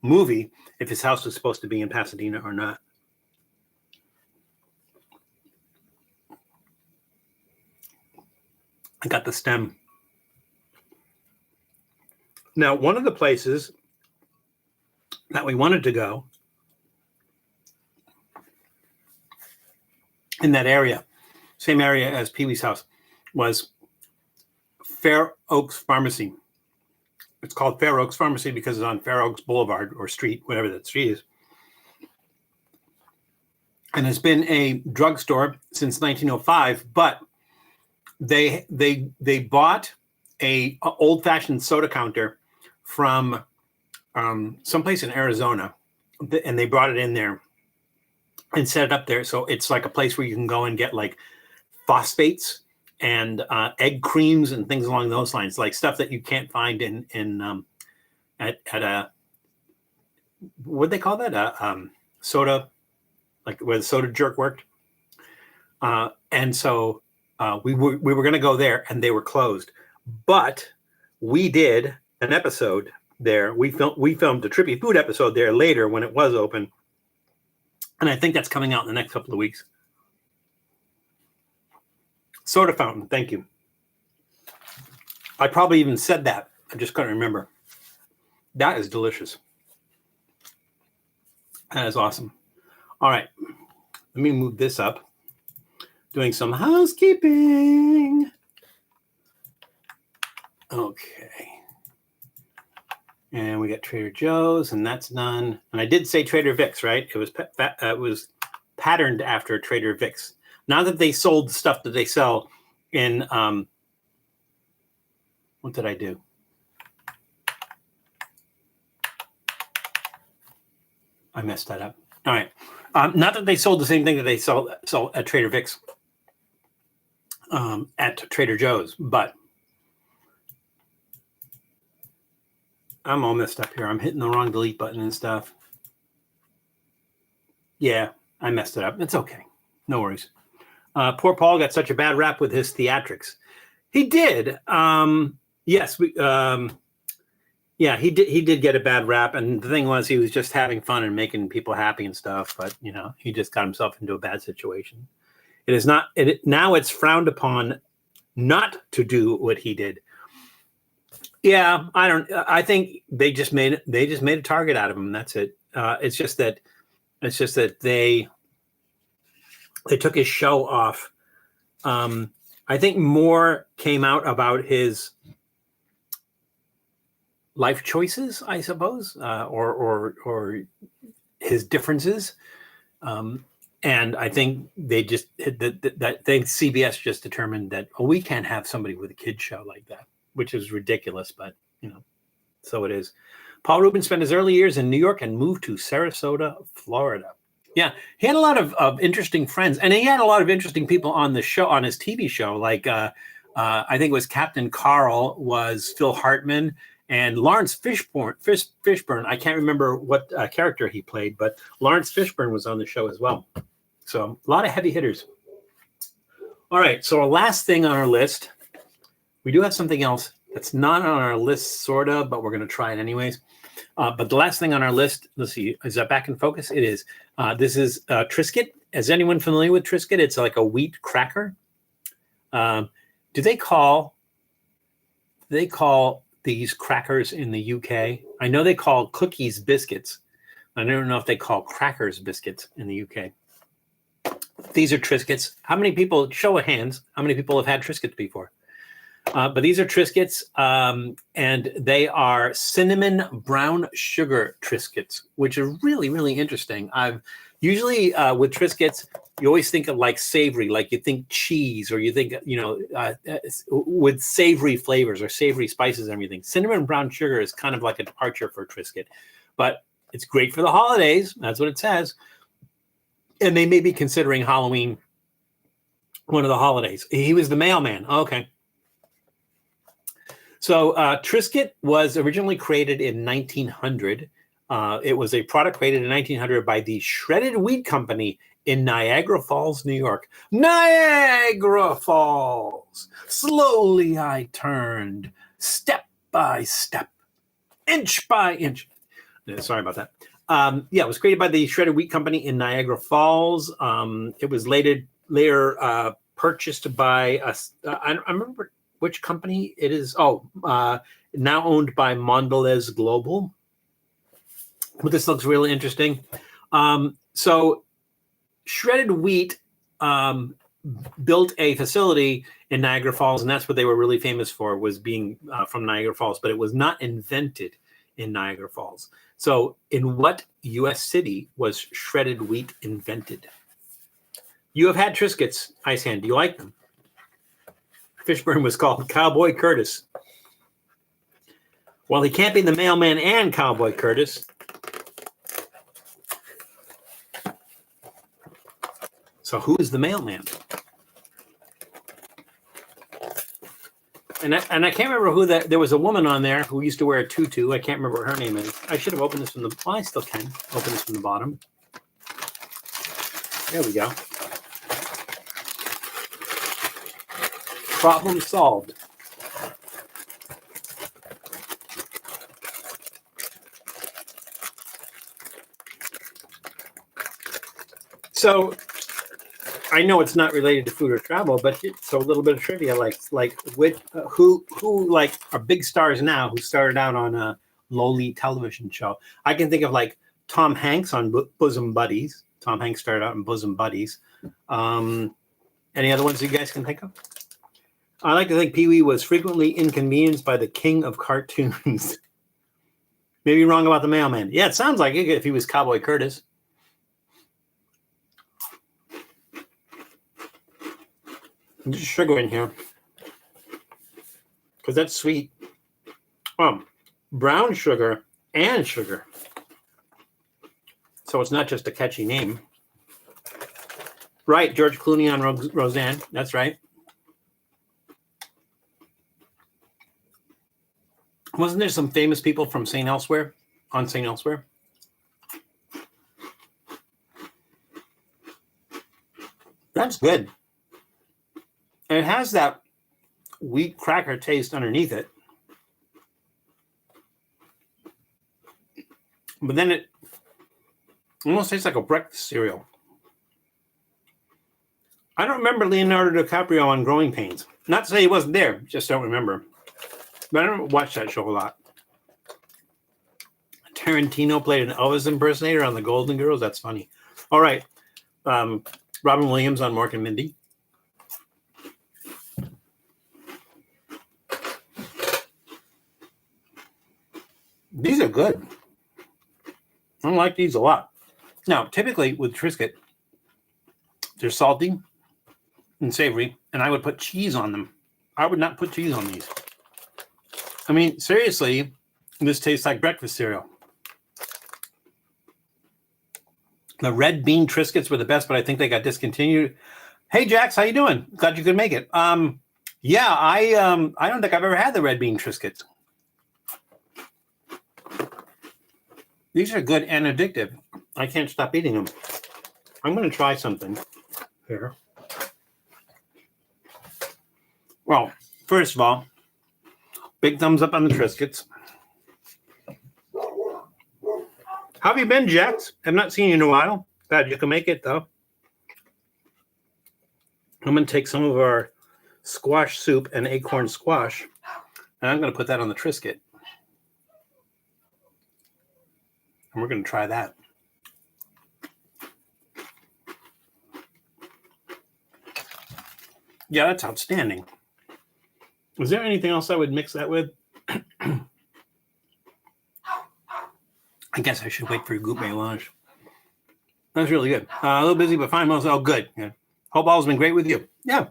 movie, if his house was supposed to be in Pasadena or not. I got the stem. Now, one of the places that we wanted to go in that area, same area as Pee Wee's house, was Fair Oaks Pharmacy. It's called Fair Oaks Pharmacy because it's on Fair Oaks Boulevard or street, whatever that street is. And it's been a drugstore since 1905, but they bought a old-fashioned soda counter from someplace in Arizona, and they brought it in there and set it up there. So it's like a place where you can go and get like phosphates and egg creams and things along those lines, like stuff that you can't find at a, what they call that, a soda, like where the soda jerk worked. And so we were going to go there, and they were closed. But we did an episode there. We filmed a Trippy food episode there later when it was open, and I think that's coming out in the next couple of weeks. Soda fountain, thank you. I probably even said that. I just couldn't remember. That is delicious. That is awesome. All right, let me move this up. Doing some housekeeping. Okay. And we got Trader Joe's, and that's done. And I did say Trader Vic's, right? It was patterned after Trader Vic's. Now that they sold the stuff that they sell in, what did I do? I messed that up. All right. Not that they sold the same thing that they sell at Trader Vic's, at Trader Joe's, but I'm all messed up here. I'm hitting the wrong delete button and stuff. Yeah, I messed it up. It's okay. No worries. Poor Paul got such a bad rap with his theatrics. He did. Yes, yeah, he did get a bad rap, and the thing was, he was just having fun and making people happy and stuff. But you know, he just got himself into a bad situation. It is not. Now it's frowned upon not to do what he did. Yeah, I think they just made a target out of him. That's it. It's just that they took his show off. I think more came out about his life choices, I suppose, or his differences. And I think they just CBS just determined that we can't have somebody with a kid show like that, which is ridiculous, but so it is. Paul Rubin spent his early years in New York and moved to Sarasota, Florida. Yeah, he had a lot of interesting friends, and he had a lot of interesting people on the show, on his TV show. Like I think it was Captain Carl was Phil Hartman, and Lawrence Fishburne. I can't remember what character he played, but Lawrence Fishburne was on the show as well. So a lot of heavy hitters. All right, so our last thing on our list, we do have something else that's not on our list, sort of, but we're going to try it anyways. But the last thing on our list, let's see, is that back in focus? It is. This is Triscuit. Is anyone familiar with Triscuit? It's like a wheat cracker. Do they call these crackers in the UK? I know they call cookies biscuits. I don't know if they call crackers biscuits in the UK. These are Triscuits. How many people, show of hands, how many people have had Triscuits before? But these are Triscuits, and they are cinnamon brown sugar Triscuits, which are really, really interesting. I've usually with Triscuits, you always think of like savory, like you think cheese, or you think, with savory flavors or savory spices and everything. Cinnamon brown sugar is kind of like a departure for Triscuit, but it's great for the holidays. That's what it says. And they may be considering Halloween one of the holidays. He was the mailman. Okay. So Triscuit was originally created in 1900. It was a product created in 1900 by the Shredded Wheat Company in Niagara Falls, New York. Niagara Falls. Slowly I turned, step by step, inch by inch. Sorry about that. It was created by the Shredded Wheat Company in Niagara Falls. It was later purchased by I remember which company it is. Now owned by Mondelez Global. But this looks really interesting. So Shredded Wheat built a facility in Niagara Falls, and that's what they were really famous for, was being from Niagara Falls, but it was not invented in Niagara Falls. So in what U.S. city was shredded wheat invented? You have had Triscuits, Ice Hand. Do you like them? Fishburne was called Cowboy Curtis. Well, he can't be the mailman and Cowboy Curtis. So who is the mailman? And I can't remember who that. There was a woman on there who used to wear a tutu. I can't remember what her name is. I should have opened this from the. Well, I still can open this from the bottom. There we go. Problem solved. So I know it's not related to food or travel, but so a little bit of trivia, like who like are big stars now who started out on a lowly television show. I can think of like Tom Hanks on Bosom Buddies. Tom Hanks started out in Bosom Buddies. Any other ones you guys can think of? I like to think Pee-wee was frequently inconvenienced by the king of cartoons. Maybe wrong about the mailman. Yeah, it sounds like it if he was Cowboy Curtis. Just sugar in here because that's sweet. Brown sugar and sugar. So it's not just a catchy name. Right, George Clooney on Roseanne. That's right. Wasn't there some famous people from St. Elsewhere on St. Elsewhere? That's good. And it has that wheat cracker taste underneath it. But then it almost tastes like a breakfast cereal. I don't remember Leonardo DiCaprio on Growing Pains. Not to say he wasn't there, just don't remember. But I don't watch that show a lot. Tarantino played an Elvis impersonator on the Golden Girls. That's funny. All right. Robin Williams on Mork and Mindy. These are good. I like these a lot. Now, typically with Triscuit, they're salty and savory, and I would put cheese on them. I would not put cheese on these. I mean, seriously, this tastes like breakfast cereal. The red bean Triscuits were the best, but I think they got discontinued. Hey, Jax, how you doing? Glad you could make it. Yeah, I don't think I've ever had the red bean Triscuits. These are good and addictive. I can't stop eating them. I'm going to try something here. Well, first of all, big thumbs up on the Triscuits. How have you been, Jax? I've not seen you in a while. Glad you can make it, though. I'm going to take some of our squash soup and acorn squash, and I'm going to put that on the Triscuit. And we're going to try that. Yeah, that's outstanding. Is there anything else I would mix that with? I guess I should wait for your goût mélange. That's really good. A little busy, but fine. Oh, good. Yeah. Hope all's been great with you. Yeah,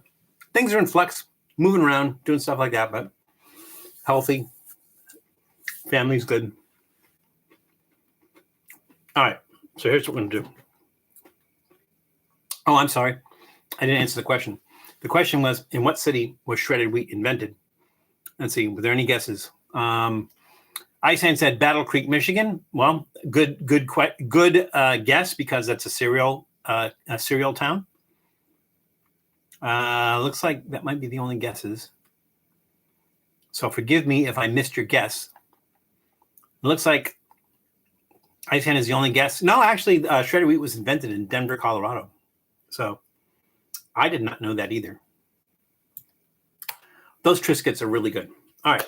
things are in flux, moving around, doing stuff like that, but healthy. Family's good. All right, so here's what we're going to do. Oh, I'm sorry. I didn't answer the question. The question was, in what city was shredded wheat invented? Let's see, were there any guesses? Iceland said Battle Creek, Michigan. Well, good guess, because that's a cereal town. Looks like that might be the only guesses. So forgive me if I missed your guess. It looks like Iceland is the only guess. No, actually, shredded wheat was invented in Denver, Colorado. So I did not know that either. Those Triscuits are really good. All right.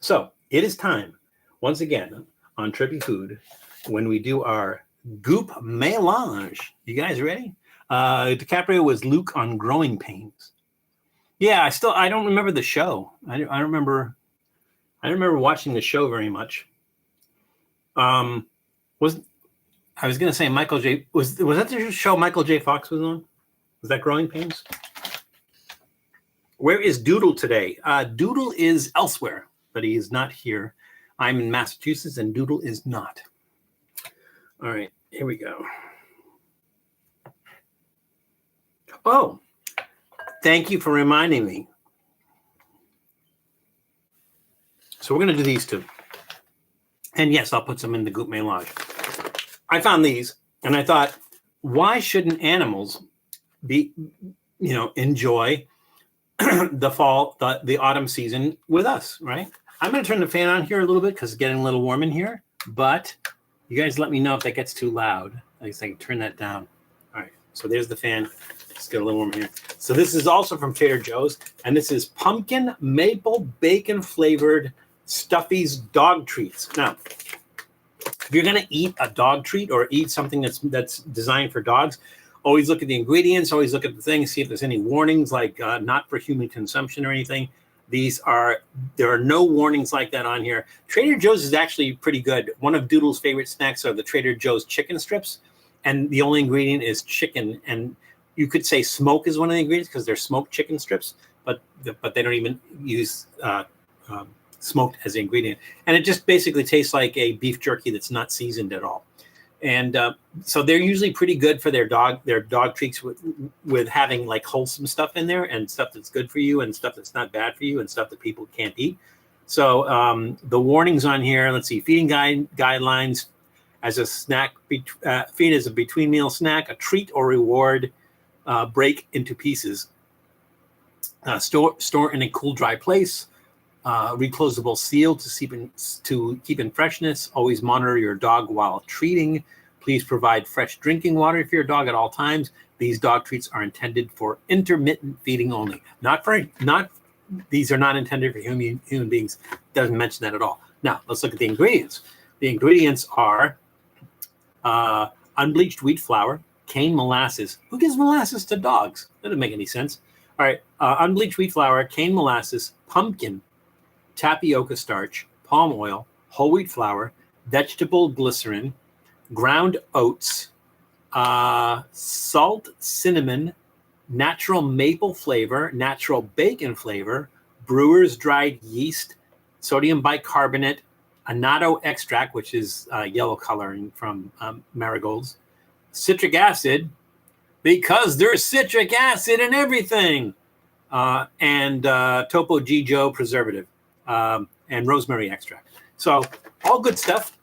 So it is time, once again, on Trippy Food, when we do our goût mélange. You guys ready? DiCaprio was Luke on Growing Pains. Yeah, I don't remember the show. I don't remember watching the show very much. I was going to say Michael J. Was that the show Michael J. Fox was on? Was that Growing Pains? Where is Doodle today? Doodle is elsewhere, but he is not here. I'm in Massachusetts, and Doodle is not. All right, here we go. Oh, thank you for reminding me. So we're going to do these two. And yes, I'll put some in the goût mélange. I found these, and I thought, why shouldn't animals enjoy the fall, the autumn season with us, right? I'm going to turn the fan on here a little bit because it's getting a little warm in here, but you guys let me know if that gets too loud. I can turn that down. All right, so there's the fan. Let's get a little warm here. So this is also from Trader Joe's, and this is pumpkin maple bacon flavored Stuffy's dog treats. Now, if you're going to eat a dog treat or eat something that's designed for dogs, always look at the ingredients, always look at the things, see if there's any warnings like not for human consumption or anything. There are no warnings like that on here. Trader Joe's is actually pretty good. One of Doodle's favorite snacks are the Trader Joe's chicken strips, and the only ingredient is chicken. And you could say smoke is one of the ingredients because they're smoked chicken strips, but they don't even use smoked as the ingredient. And it just basically tastes like a beef jerky that's not seasoned at all. And so they're usually pretty good for their dog treats with having like wholesome stuff in there and stuff that's good for you and stuff that's not bad for you and stuff that people can't eat. So the warnings on here, let's see, feeding guidelines as a snack, feed as a between meal snack, a treat or reward, break into pieces, store in a cool, dry place, reclosable seal to keep in freshness. Always monitor your dog while treating. Please provide fresh drinking water for your dog at all times. These dog treats are intended for intermittent feeding only. These are not intended for human beings. Doesn't mention that at all. Now let's look at the ingredients. The ingredients are unbleached wheat flour, cane molasses. Who gives molasses to dogs? That doesn't make any sense. All right, unbleached wheat flour, cane molasses, pumpkin, tapioca starch, palm oil, whole wheat flour, vegetable glycerin, ground oats, salt, cinnamon, natural maple flavor, natural bacon flavor, brewer's dried yeast, sodium bicarbonate, annatto extract, which is yellow coloring from marigolds, citric acid, because there's citric acid in everything, and Topo Gigio preservative, and rosemary extract. So all good stuff.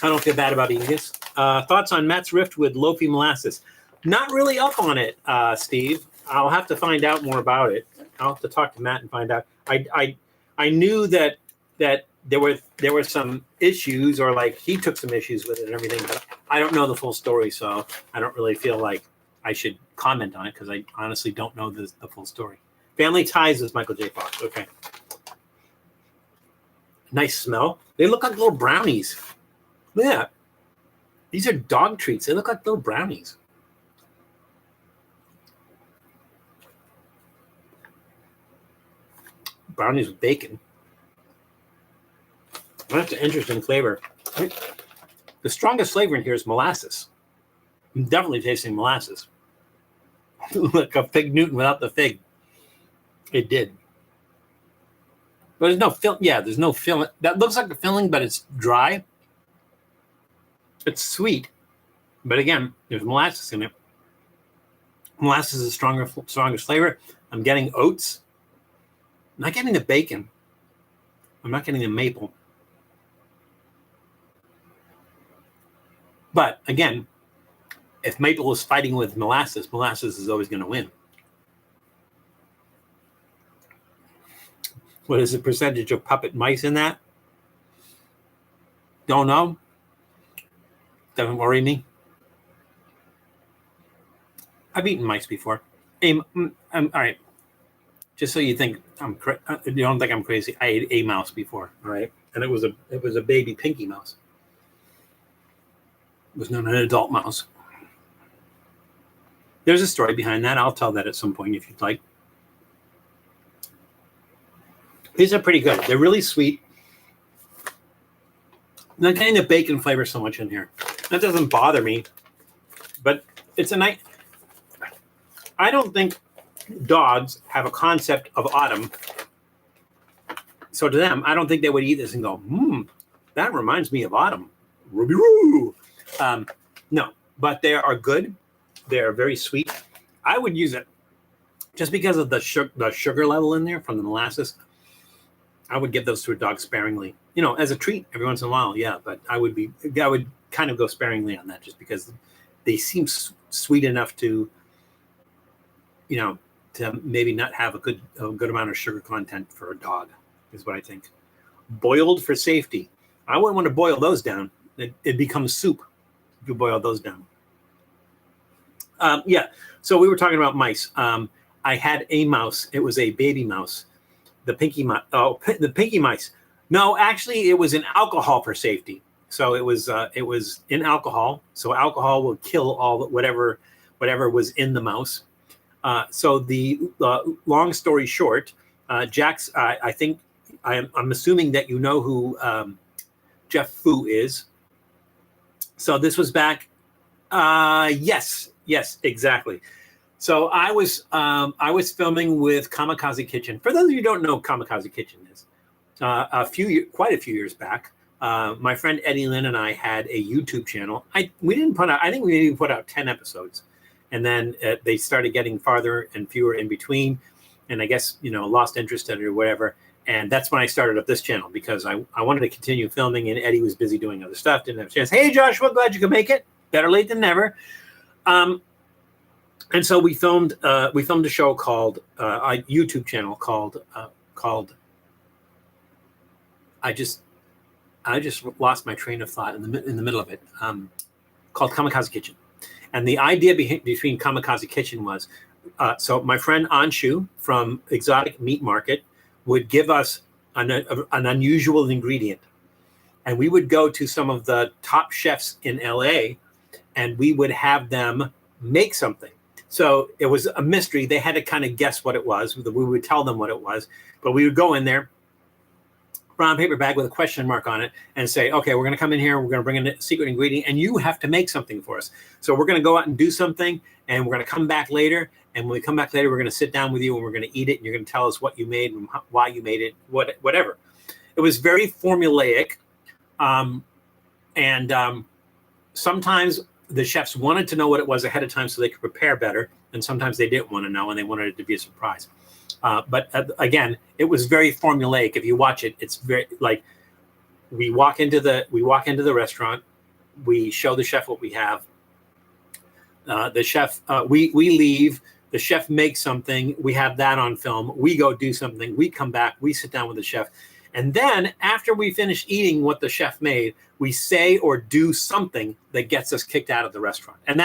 I don't feel bad about eating this. Thoughts on Matt's rift with loafy molasses? Not really up on it, Steve. I'll have to find out more about it. I'll have to talk to Matt and find out. I knew that there were some issues, or like he took some issues with it and everything, but I don't know the full story, so I don't really feel like I should comment on it because I honestly don't know the full story. Family Ties is Michael J. Fox. Okay. Nice smell. They look like little brownies. Look at that. These are dog treats. They look like little brownies. Brownies with bacon. That's an interesting flavor. The strongest flavor in here is molasses. I'm definitely tasting molasses. Like a fig Newton without the fig. It did. But there's no fill. Yeah, there's no filling. That looks like a filling, but it's dry. It's sweet. But again, there's molasses in it. Molasses is the strongest flavor. I'm getting oats. I'm not getting the bacon. I'm not getting the maple. But again, if maple is fighting with molasses, molasses is always going to win. What is the percentage of puppet mice in that? Don't know. Doesn't worry me. I've eaten mice before. All right. Just so you think you don't think I'm crazy. I ate a mouse before, all right? And it was a baby pinky mouse. It was not an adult mouse. There's a story behind that. I'll tell that at some point if you'd like. These are pretty good. They're really sweet. I'm not getting the bacon flavor so much in here. That doesn't bother me, but it's a nice. I don't think dogs have a concept of autumn. So to them, I don't think they would eat this and go, that reminds me of autumn. Ruby Roo. No, but they are good. They are very sweet. I would use it just because of the sugar level in there from the molasses. I would give those to a dog sparingly, as a treat every once in a while. Yeah, but I would kind of go sparingly on that just because they seem sweet enough to, to maybe not have a good amount of sugar content for a dog, is what I think. Boiled for safety. I wouldn't want to boil those down. It becomes soup if you boil those down. Yeah, so we were talking about mice. I had a mouse. It was a baby mouse. The pinky mouse. Oh, the pinky mice. No, actually, it was in alcohol for safety. So it was in alcohol. So alcohol will kill all whatever was in the mouse. So the long story short, Jack's. I think I'm assuming that you know who Jeff Fu is. So this was back. Yes, exactly. So I was filming with Kamikaze Kitchen. For those of you who don't know, Kamikaze Kitchen is quite a few years back. My friend Eddie Lynn and I had a YouTube channel. I think we didn't put out 10 episodes, and then they started getting farther and fewer in between, and I guess lost interest in it or whatever. And that's when I started up this channel because I wanted to continue filming, and Eddie was busy doing other stuff, didn't have a chance. Hey Joshua, glad you could make it. Better late than never. And so we filmed a show called a YouTube channel called I just lost my train of thought in the middle of it. Called Kamikaze Kitchen, and the idea between Kamikaze Kitchen was so my friend Anshu from Exotic Meat Market would give us an unusual ingredient, and we would go to some of the top chefs in LA, and we would have them make something. So it was a mystery. They had to kind of guess what it was. We would tell them what it was, but we would go in there, brown paper bag with a question mark on it, and say, okay, we're going to come in here, we're going to bring in a secret ingredient, and you have to make something for us. So we're going to go out and do something, and we're going to come back later. And when we come back later, we're going to sit down with you, and we're going to eat it, and you're going to tell us what you made and why you made it, whatever. It was very formulaic. Sometimes the chefs wanted to know what it was ahead of time so they could prepare better. And sometimes they didn't want to know, and they wanted it to be a surprise. But again, it was very formulaic. If you watch it, it's very like we walk into the restaurant, we show the chef what we have. The chef, we leave. The chef makes something. We have that on film. We go do something. We come back. We sit down with the chef. And then after we finish eating what the chef made, we say or do something that gets us kicked out of the restaurant. And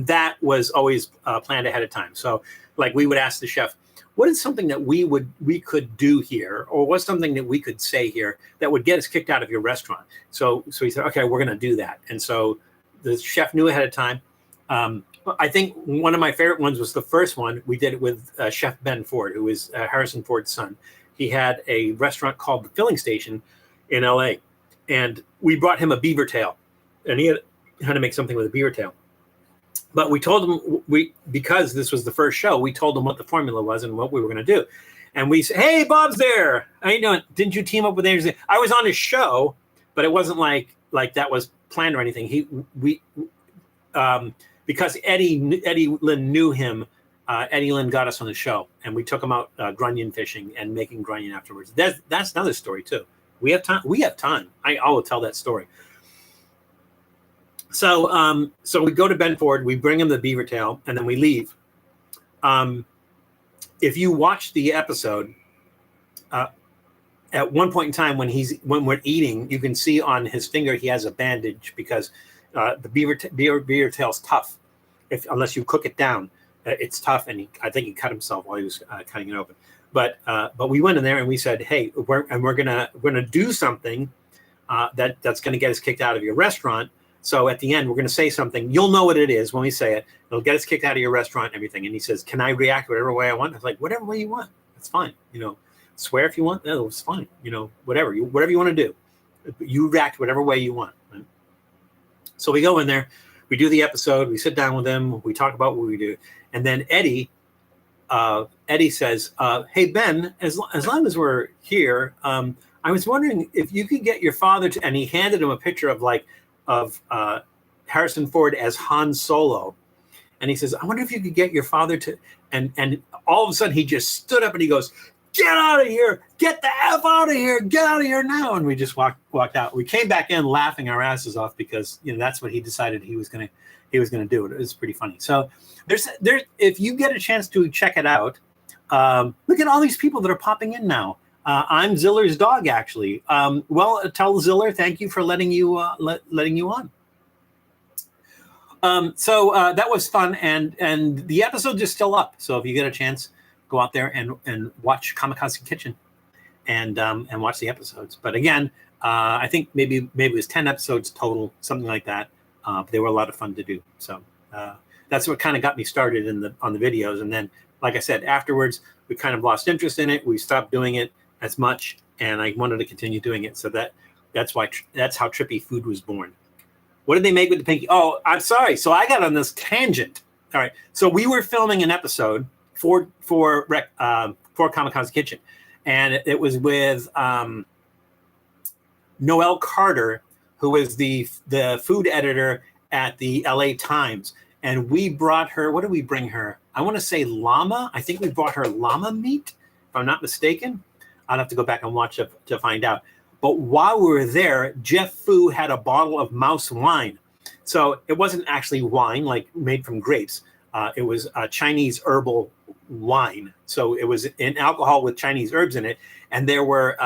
that was always planned ahead of time. So like we would ask the chef, what is something that we could do here? Or what's something that we could say here that would get us kicked out of your restaurant? So he said, okay, we're going to do that. And so the chef knew ahead of time. I think one of my favorite ones was the first one. We did it with Chef Ben Ford, who is Harrison Ford's son. He had a restaurant called The Filling Station in LA, and we brought him a beaver tail, and he had to make something with a beaver tail. But we told him, because this was the first show, we told him what the formula was and what we were going to do. And we said, hey, Bob's there. How you doing? Didn't you team up with Andrew? I was on his show, but it wasn't like that was planned or anything. Because Eddie Lynn knew him. Eddie Lynn got us on the show, and we took him out grunion fishing and making grunion afterwards. That's another story too. We have time. I will tell that story. So we go to Ben Ford, we bring him the beaver tail, and then we leave. If you watch the episode, at one point in time when we're eating, you can see on his finger he has a bandage because the beaver tail's tough. Unless you cook it down, it's tough, and I think he cut himself while he was cutting it open. But we went in there and we said, hey, we're gonna do something that's gonna get us kicked out of your restaurant. So at the end, we're gonna say something. You'll know what it is when we say it. It'll get us kicked out of your restaurant and everything. And he says, can I react whatever way I want? I was like, whatever way you want. That's fine. Swear if you want. No, it's fine. Whatever you want to do. You react whatever way you want. Right? So we go in there. We do the episode. We sit down with them. We talk about what we do. And then Eddie says, hey, Ben, as long as we're here, I was wondering if you could get your father to, and he handed him a picture of Harrison Ford as Han Solo. And he says, I wonder if you could get your father to, and all of a sudden he just stood up and he goes, get out of here, get the F out of here, get out of here now. And we just walked out. We came back in laughing our asses off because, that's what he decided he was going to do. It was pretty funny. So there's if you get a chance to check it out, look at all these people that are popping in now. I'm Ziller's dog, actually. Tell Ziller, thank you for letting you on. So that was fun, and the episode is still up. So if you get a chance, go out there and watch Kamikaze Kitchen, and watch the episodes. But again, I think maybe it was 10 episodes total, something like that. They were a lot of fun to do. So that's what kind of got me started on the videos. And then, like I said, afterwards we kind of lost interest in it. We stopped doing it as much, and I wanted to continue doing it. So that's how Trippy Food was born. What did they make with the pinky? Oh, I'm sorry. So I got on this tangent. All right. So we were filming an episode for Kamikaze Kitchen, and it was with Noelle Carter, who was the food editor at the LA Times. And we brought her, what did we bring her? I want to say llama. I think we brought her llama meat, if I'm not mistaken. I'll have to go back and watch it to find out. But while we were there, Jeff Fu had a bottle of mouse wine. So it wasn't actually wine, like made from grapes. It was a Chinese herbal wine. So it was an alcohol with Chinese herbs in it. And there were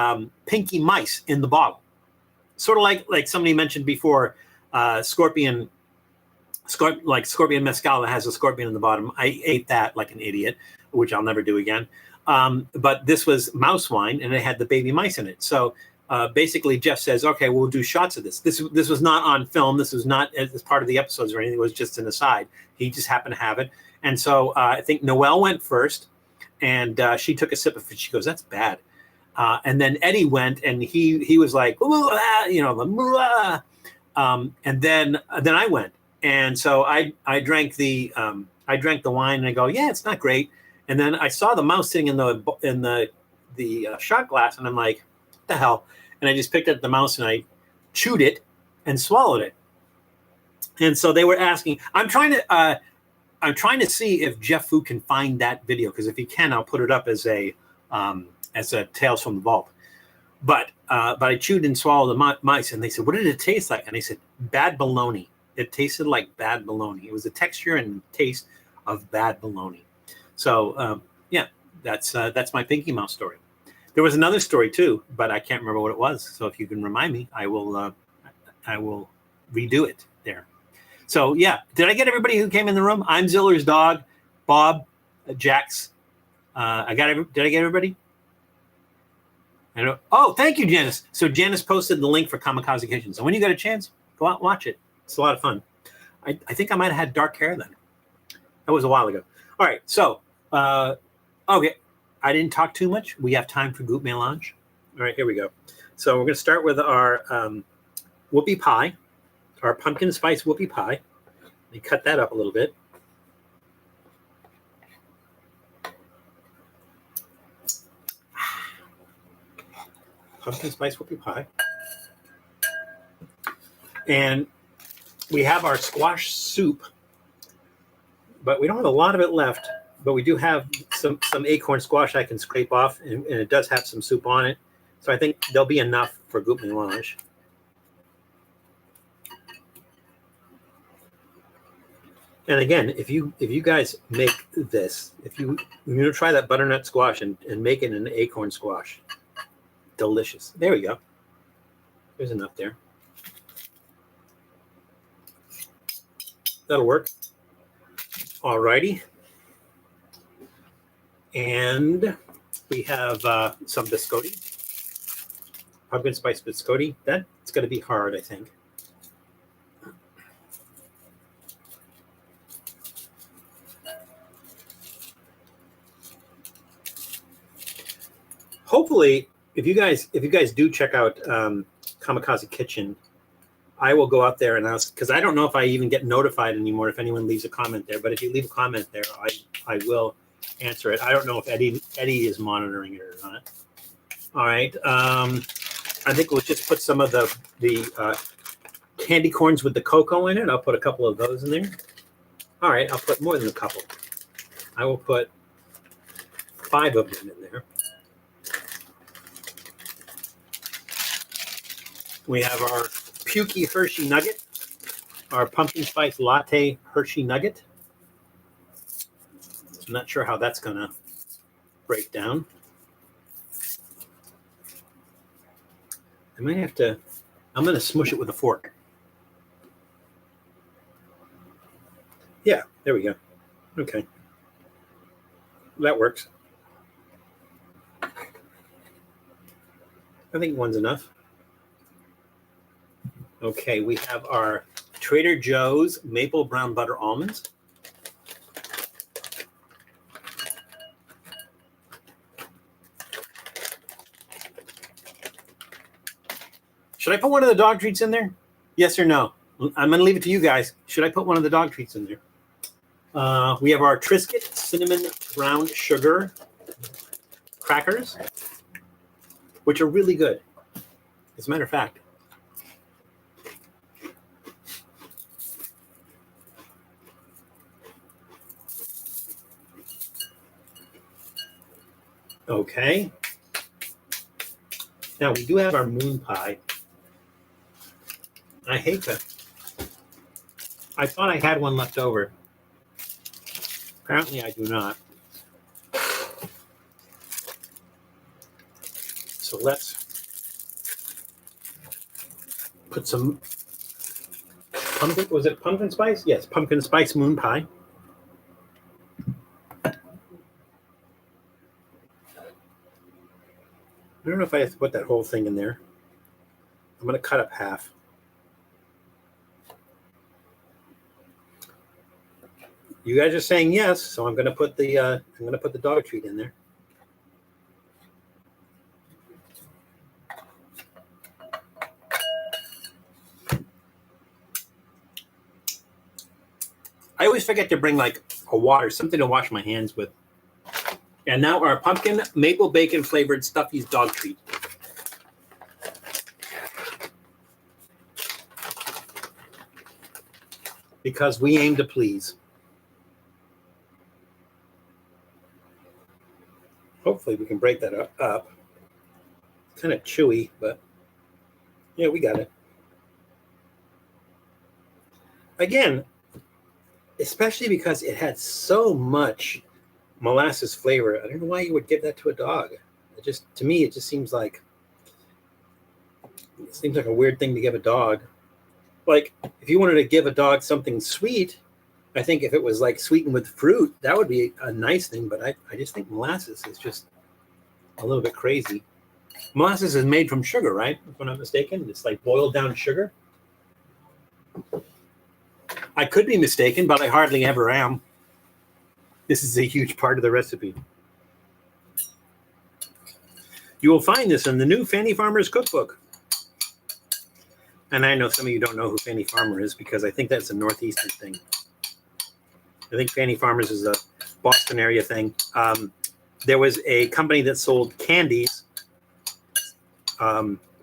pinky mice in the bottle. Sort of like somebody mentioned before, scorpion mezcal that has a scorpion in the bottom. I ate that like an idiot, which I'll never do again. But this was mouse wine, and it had the baby mice in it. So basically Jeff says, okay, we'll do shots of this. This was not on film. This was not as part of the episodes or anything. It was just an aside. He just happened to have it. And so I think Noelle went first, and she took a sip of it. She goes, that's bad. And then Eddie went, and he was like, you know, and then I went. And so I drank the wine, and I go, yeah, it's not great. And then I saw the mouse sitting in the shot glass, and I'm like, what the hell? And I just picked up the mouse and I chewed it and swallowed it. And so they were asking, I'm trying to see if Jeff Fu can find that video, because if he can, I'll put it up as a Tales from the Vault. But I chewed and swallowed the mice, and they said, what did it taste like? And I said, bad bologna. It tasted like bad bologna. It was the texture and taste of bad bologna. So yeah, that's my Pinky Mouse story. There was another story too, but I can't remember what it was. So if you can remind me, I will redo it there. So yeah, did I get everybody who came in the room? I'm Ziller's dog, Bob, Jax. Did I get everybody? Oh, thank you, Janice. So Janice posted the link for Kamikaze Kitchen. So when you get a chance, go out and watch it. It's a lot of fun. I think I might have had dark hair then. That was a while ago. All right, so okay. I didn't talk too much. We have time for Goop Melange. All right, here we go. So we're going to start with our whoopie pie, our pumpkin spice whoopie pie. Let me cut that up a little bit. Pumpkin spice whoopie pie. And we have our squash soup, but we don't have a lot of it left. But we do have some acorn squash I can scrape off, and it does have some soup on it. So I think there'll be enough for Goop Melange. And again, if you guys make this, you're gonna try that butternut squash and make it an acorn squash, delicious. There we go. There's enough there. That'll work. All righty. And we have some biscotti, pumpkin spice biscotti. That's going to be hard, I think. Hopefully, if you guys do check out Kamikaze Kitchen, I will go out there and ask, because I don't know if I even get notified anymore if anyone leaves a comment there. But if you leave a comment there, I will answer it. I don't know if Eddie is monitoring it or not. All right. I think we'll just put some of the candy corns with the cocoa in it. I'll put a couple of those in there. All right. I'll put more than a couple. I will put 5 of them in there. We have our Pukey Hershey nugget, our pumpkin spice latte Hershey nugget. I'm not sure how that's going to break down. I might have to, I'm going to smush it with a fork. Yeah, there we go. Okay. That works. I think one's enough. Okay, we have our Trader Joe's maple brown butter almonds. Should I put one of the dog treats in there? Yes or no? I'm going to leave it to you guys. Should I put one of the dog treats in there? We have our Triscuit cinnamon brown sugar crackers, which are really good. As a matter of fact. Okay. Now we do have our moon pie. I hate that. I thought I had one left over. Apparently I do not. So let's put some pumpkin, was it pumpkin spice? Yes, pumpkin spice moon pie. I don't know if I have to put that whole thing in there. I'm going to cut up half. You guys are saying yes, so I'm going to put the dog treat in there. I always forget to bring like a water, something to wash my hands with. And now our pumpkin maple bacon flavored Stuffy's dog treat. Because we aim to please. Hopefully we can break that up. Kind of chewy, but yeah, we got it. Again, especially because it had so much molasses flavor. I don't know why you would give that to a dog. To me, it just seems like a weird thing to give a dog. Like if you wanted to give a dog something sweet, I think if it was like sweetened with fruit, that would be a nice thing. But I just think molasses is just a little bit crazy. Molasses is made from sugar, right? If I'm not mistaken, it's like boiled down sugar. I could be mistaken, but I hardly ever am. This is a huge part of the recipe. You will find this in the new Fanny Farmer's cookbook. And I know some of you don't know who Fanny Farmer is because I think that's a Northeastern thing. I think Fanny Farmer's is a Boston area thing. There was a company that sold candies,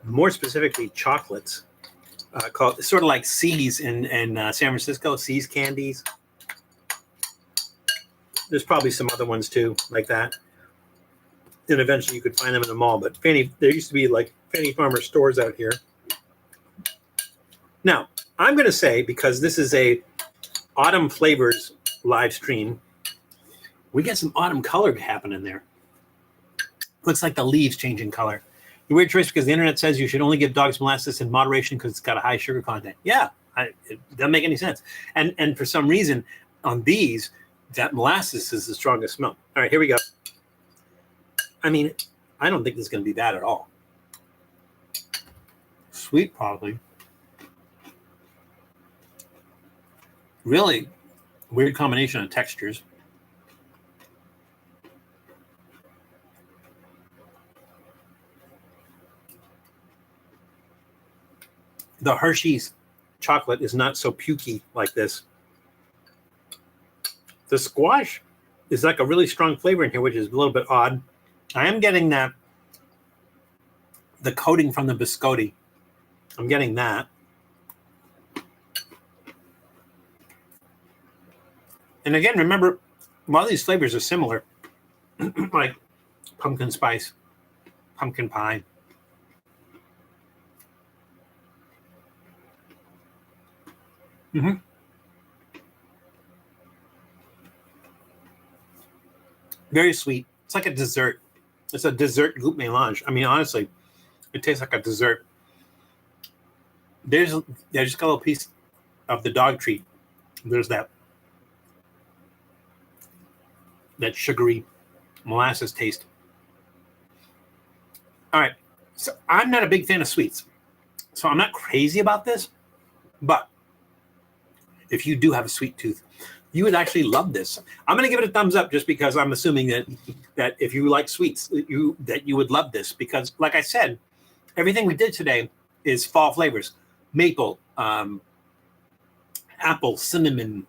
more specifically chocolates, called sort of like C's in San Francisco, C's candies. There's probably some other ones too, like that. And eventually you could find them in the mall. But there used to be like Fanny Farmer stores out here. Now, I'm going to say, because this is a autumn flavors live stream, we get some autumn color happening there. Looks like the leaves changing color. The weird choice because the internet says you should only give dogs molasses in moderation because it's got a high sugar content. Yeah, it doesn't make any sense. And for some reason, on these, that molasses is the strongest smell. All right, here we go. I mean, I don't think this is going to be bad at all. Sweet, probably. Really weird combination of textures. The Hershey's chocolate is not so pukey like this. The squash is like a really strong flavor in here, which is a little bit odd. I am getting the coating from the biscotti. I'm getting that. And again, remember, a lot of these flavors are similar, like pumpkin spice, pumpkin pie. Mm-hmm. Very sweet. It's like a dessert. It's a dessert goût mélange. I mean, honestly, it tastes like a dessert. There's just got a little piece of the dog treat. There's that sugary molasses taste. All right. So I'm not a big fan of sweets. So I'm not crazy about this. But if you do have a sweet tooth, you would actually love this. I'm going to give it a thumbs up just because I'm assuming that if you like sweets, that you would love this. Because like I said, everything we did today is fall flavors. Maple, apple, cinnamon,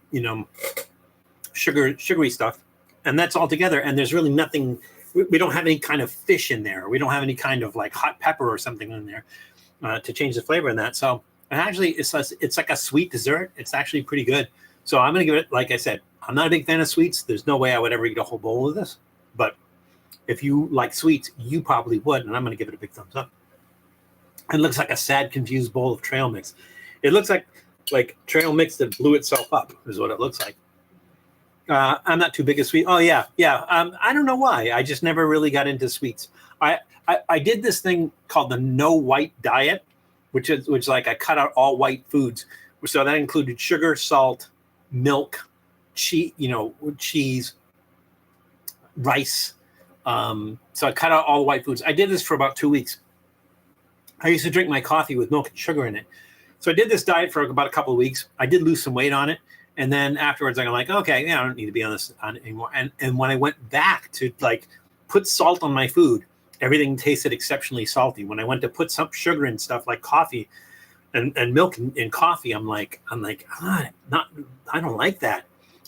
sugary stuff. And that's all together. And there's really nothing, we don't have any kind of fish in there. We don't have any kind of like hot pepper or something in there to change the flavor in that. So actually, it's like a sweet dessert. It's actually pretty good. So I'm going to give it, like I said, I'm not a big fan of sweets. There's no way I would ever eat a whole bowl of this. But if you like sweets, you probably would. And I'm going to give it a big thumbs up. It looks like a sad, confused bowl of trail mix. It looks like trail mix that blew itself up is what it looks like. I'm not too big a sweet. Oh, yeah. I don't know why. I just never really got into sweets. I did this thing called the no white diet, which like I cut out all white foods. So that included sugar, salt, milk, cheese, rice. So I cut out all the white foods. I did this for about 2 weeks. I used to drink my coffee with milk and sugar in it. So I did this diet for about a couple of weeks. I did lose some weight on it. And then afterwards, I'm like, okay, yeah, I don't need to be on this anymore. And when I went back to like put salt on my food, everything tasted exceptionally salty. When I went to put some sugar in stuff like coffee and milk in coffee, I'm like, I don't like that.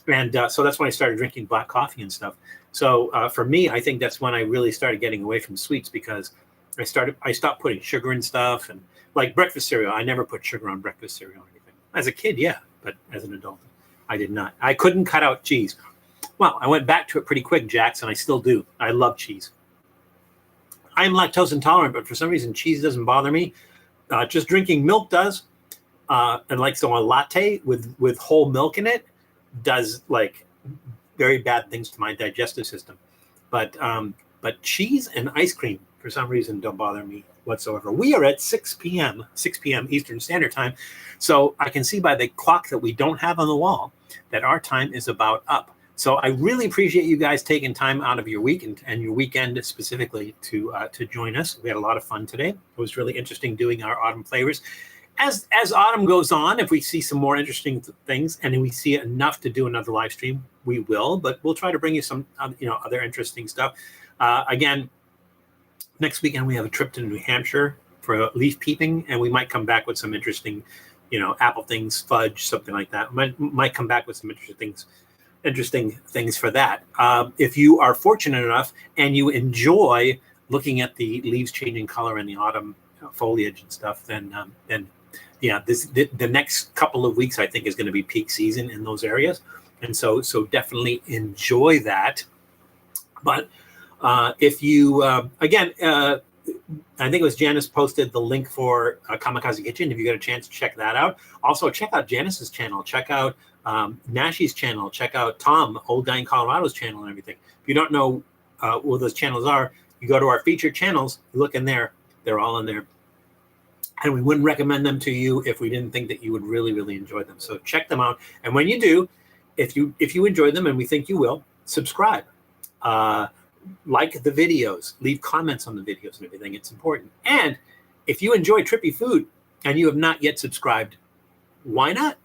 And so that's when I started drinking black coffee and stuff. So for me, I think that's when I really started getting away from sweets, because I stopped putting sugar in stuff. And like breakfast cereal, I never put sugar on breakfast cereal or anything. As a kid, yeah, but as an adult, I did not. I couldn't cut out cheese. Well, I went back to it pretty quick, Jax, and I still do. I love cheese. I'm lactose intolerant, but for some reason, cheese doesn't bother me. Just drinking milk does. And like so a latte with whole milk in it does like very bad things to my digestive system. But cheese and ice cream, for some reason, don't bother me whatsoever. We are at 6 p.m. Eastern Standard Time. So I can see by the clock that we don't have on the wall that our time is about up. So I really appreciate you guys taking time out of your week and your weekend specifically to join us. We had a lot of fun today. It was really interesting doing our autumn flavors. As autumn goes on, if we see some more interesting things and we see enough to do another live stream, we will. But we'll try to bring you some other interesting stuff. Again, next weekend we have a trip to New Hampshire for leaf peeping, and we might come back with some interesting, apple things, fudge, something like that. Might come back with some interesting things for that. If you are fortunate enough and you enjoy looking at the leaves changing color in the autumn foliage and stuff, then yeah, the next couple of weeks I think is going to be peak season in those areas, and so definitely enjoy that. But if you I think it was Janice posted the link for Kamikaze Kitchen. If you get a chance to check that out, also check out Janice's channel, check out Nashi's channel, check out Tom, Old Guy in Colorado's channel, and everything. If you don't know what those channels are, you go to our featured channels, look in there. They're all in there. And we wouldn't recommend them to you if we didn't think that you would really, really enjoy them. So check them out. And when you do, if you enjoy them, and we think you will, subscribe. Like the videos, leave comments on the videos and everything. It's important. And if you enjoy Trippy food and you have not yet subscribed, why not?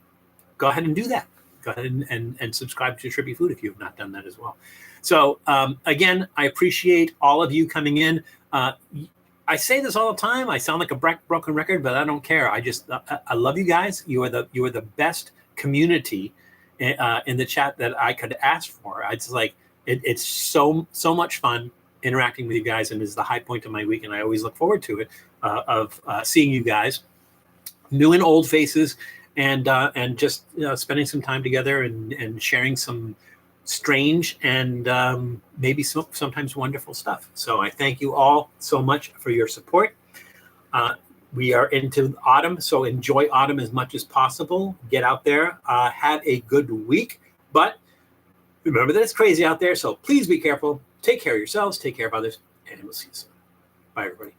Go ahead and do that. Go ahead and subscribe to Trippy food if you have not done that as well. So again, I appreciate all of you coming in. I say this all the time. I sound like a broken record, but I don't care. I love you guys. You are the best community in the chat that I could ask for. It's like it's so much fun interacting with you guys, and is the high point of my week. And I always look forward to it of seeing you guys, new and old faces, and just spending some time together and sharing some strange and maybe sometimes wonderful stuff. So I thank you all so much for your support. We are into autumn, so enjoy autumn as much as possible. Get out there, have a good week, but remember that it's crazy out there, so please be careful. Take care of yourselves, take care of others, and we'll see you soon. Bye, everybody.